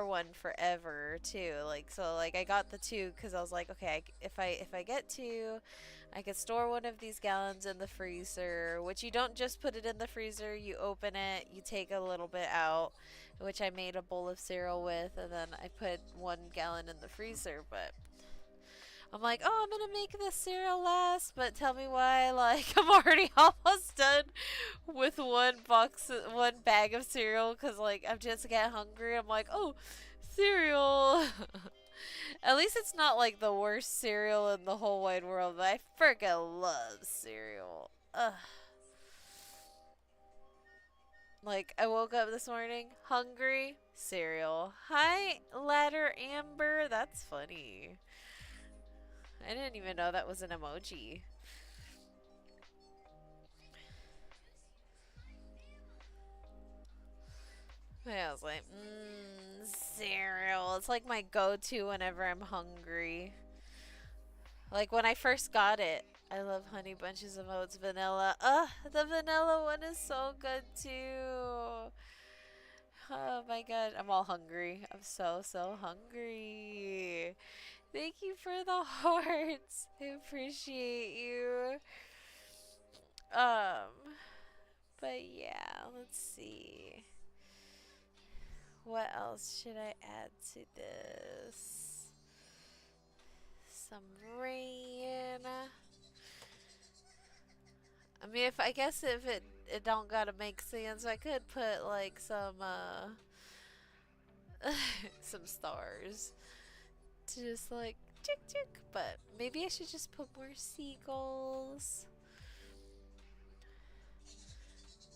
one forever too. Like so, like I got the two because I was like, okay, if I get two, I could store one of these gallons in the freezer. Which you don't just put it in the freezer. You open it, you take a little bit out, which I made a bowl of cereal with, and then I put 1 gallon in the freezer. But I'm like, oh, I'm gonna make this cereal last, but tell me why, like, I'm already almost done with one bag of cereal, because, like, I'm just get hungry. I'm like, oh, cereal. At least it's not, like, the worst cereal in the whole wide world, but I freaking love cereal. Ugh. Like, I woke up this morning, hungry, cereal. Hi, Ladder Amber. That's funny. I didn't even know that was an emoji. I was like, cereal. It's like my go-to whenever I'm hungry. Like when I first got it, I love Honey Bunches of Oats vanilla. Ugh, the vanilla one is so good too. Oh my god, I'm all hungry. I'm so hungry. Thank you for the hearts. I appreciate you. Um, but yeah, let's see. What else should I add to this? Some rain. I mean, if I guess if it don't gotta make sense, I could put like some some stars to just like tick tick. But maybe I should just put more seagulls.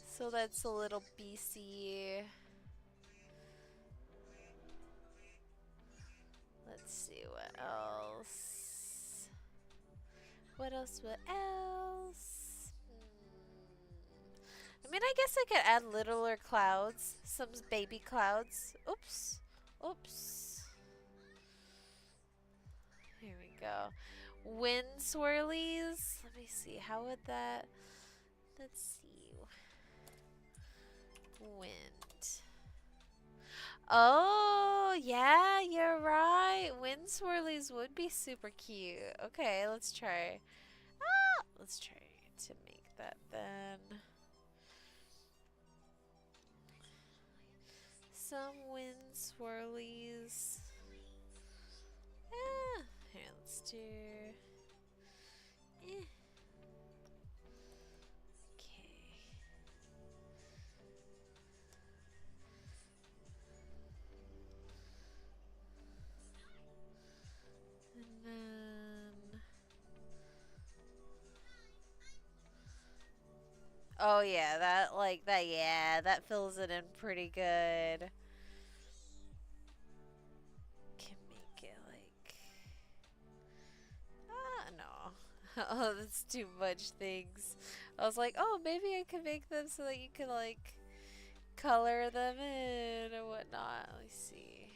So that's a little BC. Let's see what else. What else? What else? I mean, I guess I could add littler clouds. Some baby clouds. Oops. Oops. Here we go. Wind swirlies. Let me see. How would that... Let's see. Wind. Oh, yeah, you're right. Wind swirlies would be super cute. Okay, let's try. Ah, let's try to make that then. Some wind swirlies. Ah, here, let's do. Eh. Okay. And then. Oh yeah, that like that. Yeah, that fills it in pretty good. Can make it like. Ah, no. Oh, that's too much things. I was like, oh, maybe I could make them so that you could like color them in or whatnot. Let me see.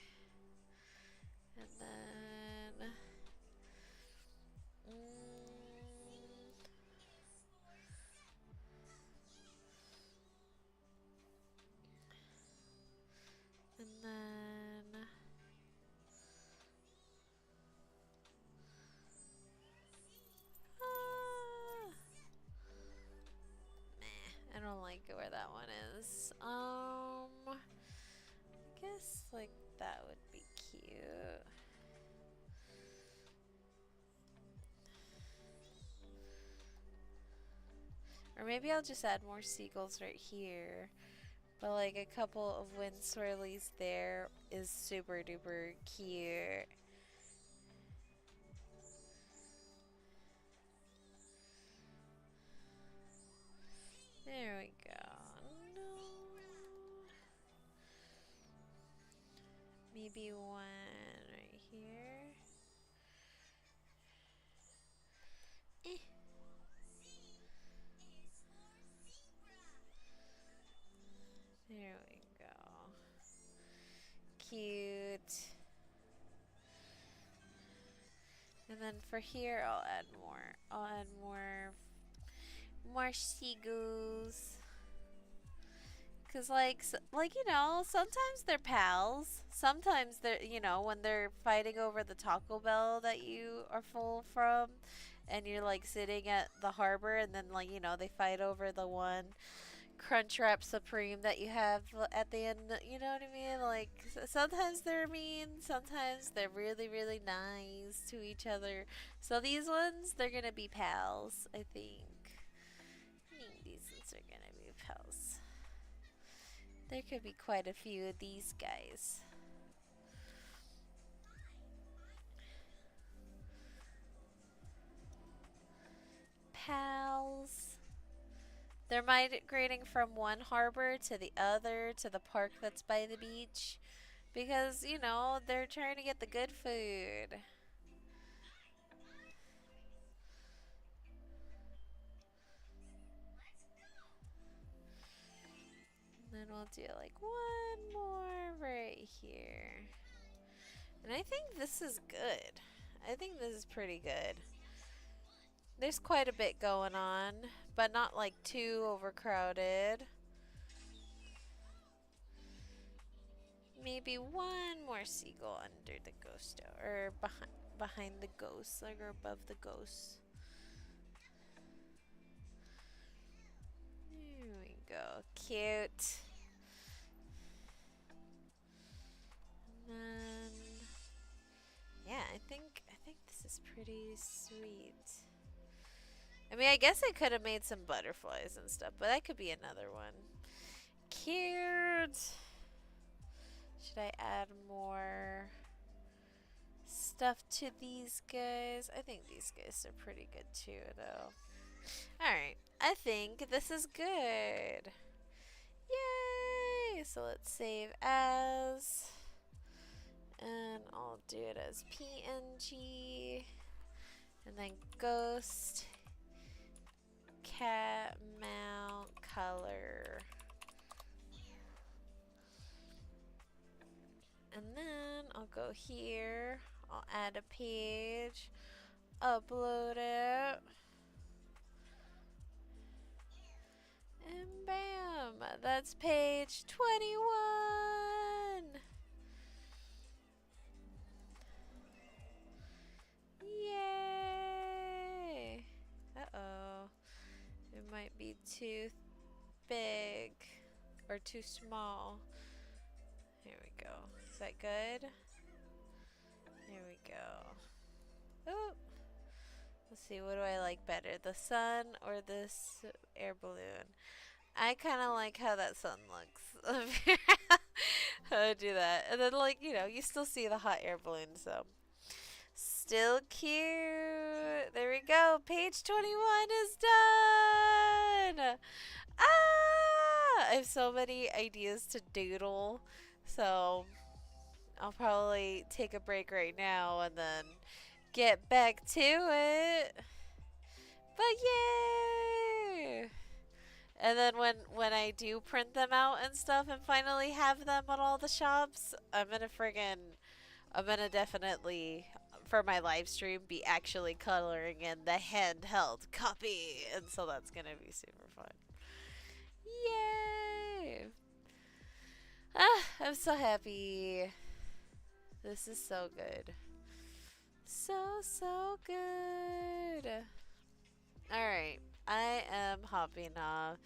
And then. And then. Ah, meh, I don't like where that one is. I guess like that would be cute. Or maybe I'll just add more seagulls right here. But like a couple of wind swirlies there is super duper cute. There we go. No. Maybe one right here. Eh. There we go. Cute. And then for here, I'll add more. I'll add more seagulls. Cause like you know, sometimes they're pals. Sometimes they're when they're fighting over the Taco Bell that you are full from, and you're like sitting at the harbor, and then like they fight over the one Crunchwrap Supreme that you have at the end. You know what I mean? Like sometimes they're mean, sometimes they're really nice to each other. So these ones, they're gonna be pals, I think. These ones are gonna be pals. There could be quite a few of these guys. Pals. They're migrating from one harbor to the other to the park that's by the beach because, they're trying to get the good food. Then then we'll do like one more right here. And I think this is good. I think this is pretty good. There's quite a bit going on, but not like too overcrowded. Maybe one more seagull under the ghost, or behind the ghost, like or above the ghost. There we go. Cute. And then yeah, I think this is pretty sweet. I mean, I guess I could have made some butterflies and stuff, but that could be another one. Cute. Should I add more stuff to these guys? I think these guys are pretty good too, though. Alright, I think this is good. Yay! So let's save as. And I'll do it as PNG. And then ghost, cat, mount, color. And then I'll go here. I'll add a page. Upload it. And bam! That's page 21! Yay! Uh-oh. It might be too big or too small. Here we go. Is that good? There we go. Oh! Let's see, what do I like better? The sun or this air balloon? I kind of like how that sun looks. I'll do that. And then, like, you know, you still see the hot air balloon, so. Still cute. There we go. Page 21 is done. Ah! I have so many ideas to doodle. So, I'll probably take a break right now and then get back to it. But yay! And then when I do print them out and stuff and finally have them at all the shops, I'm gonna definitely, for my live stream, be actually coloring in the handheld copy. And so that's gonna be super fun. Yay! Ah, I'm so happy. This is so good. So good. Alright, I am hopping off.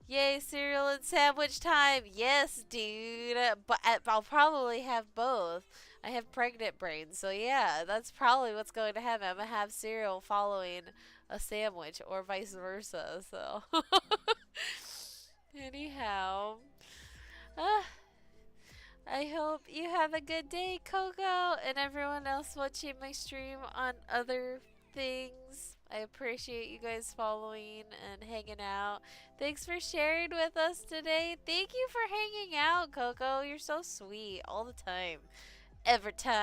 Yay, cereal and sandwich time. Yes, dude. But I'll probably have both. I have pregnant brain, so yeah, that's probably what's going to happen. I'm going to have cereal following a sandwich or vice versa, so. Anyhow. I hope you have a good day, Coco, and everyone else watching my stream on other things. I appreciate you guys following and hanging out. Thanks for sharing with us today. Thank you for hanging out, Coco. You're so sweet all the time. Every time.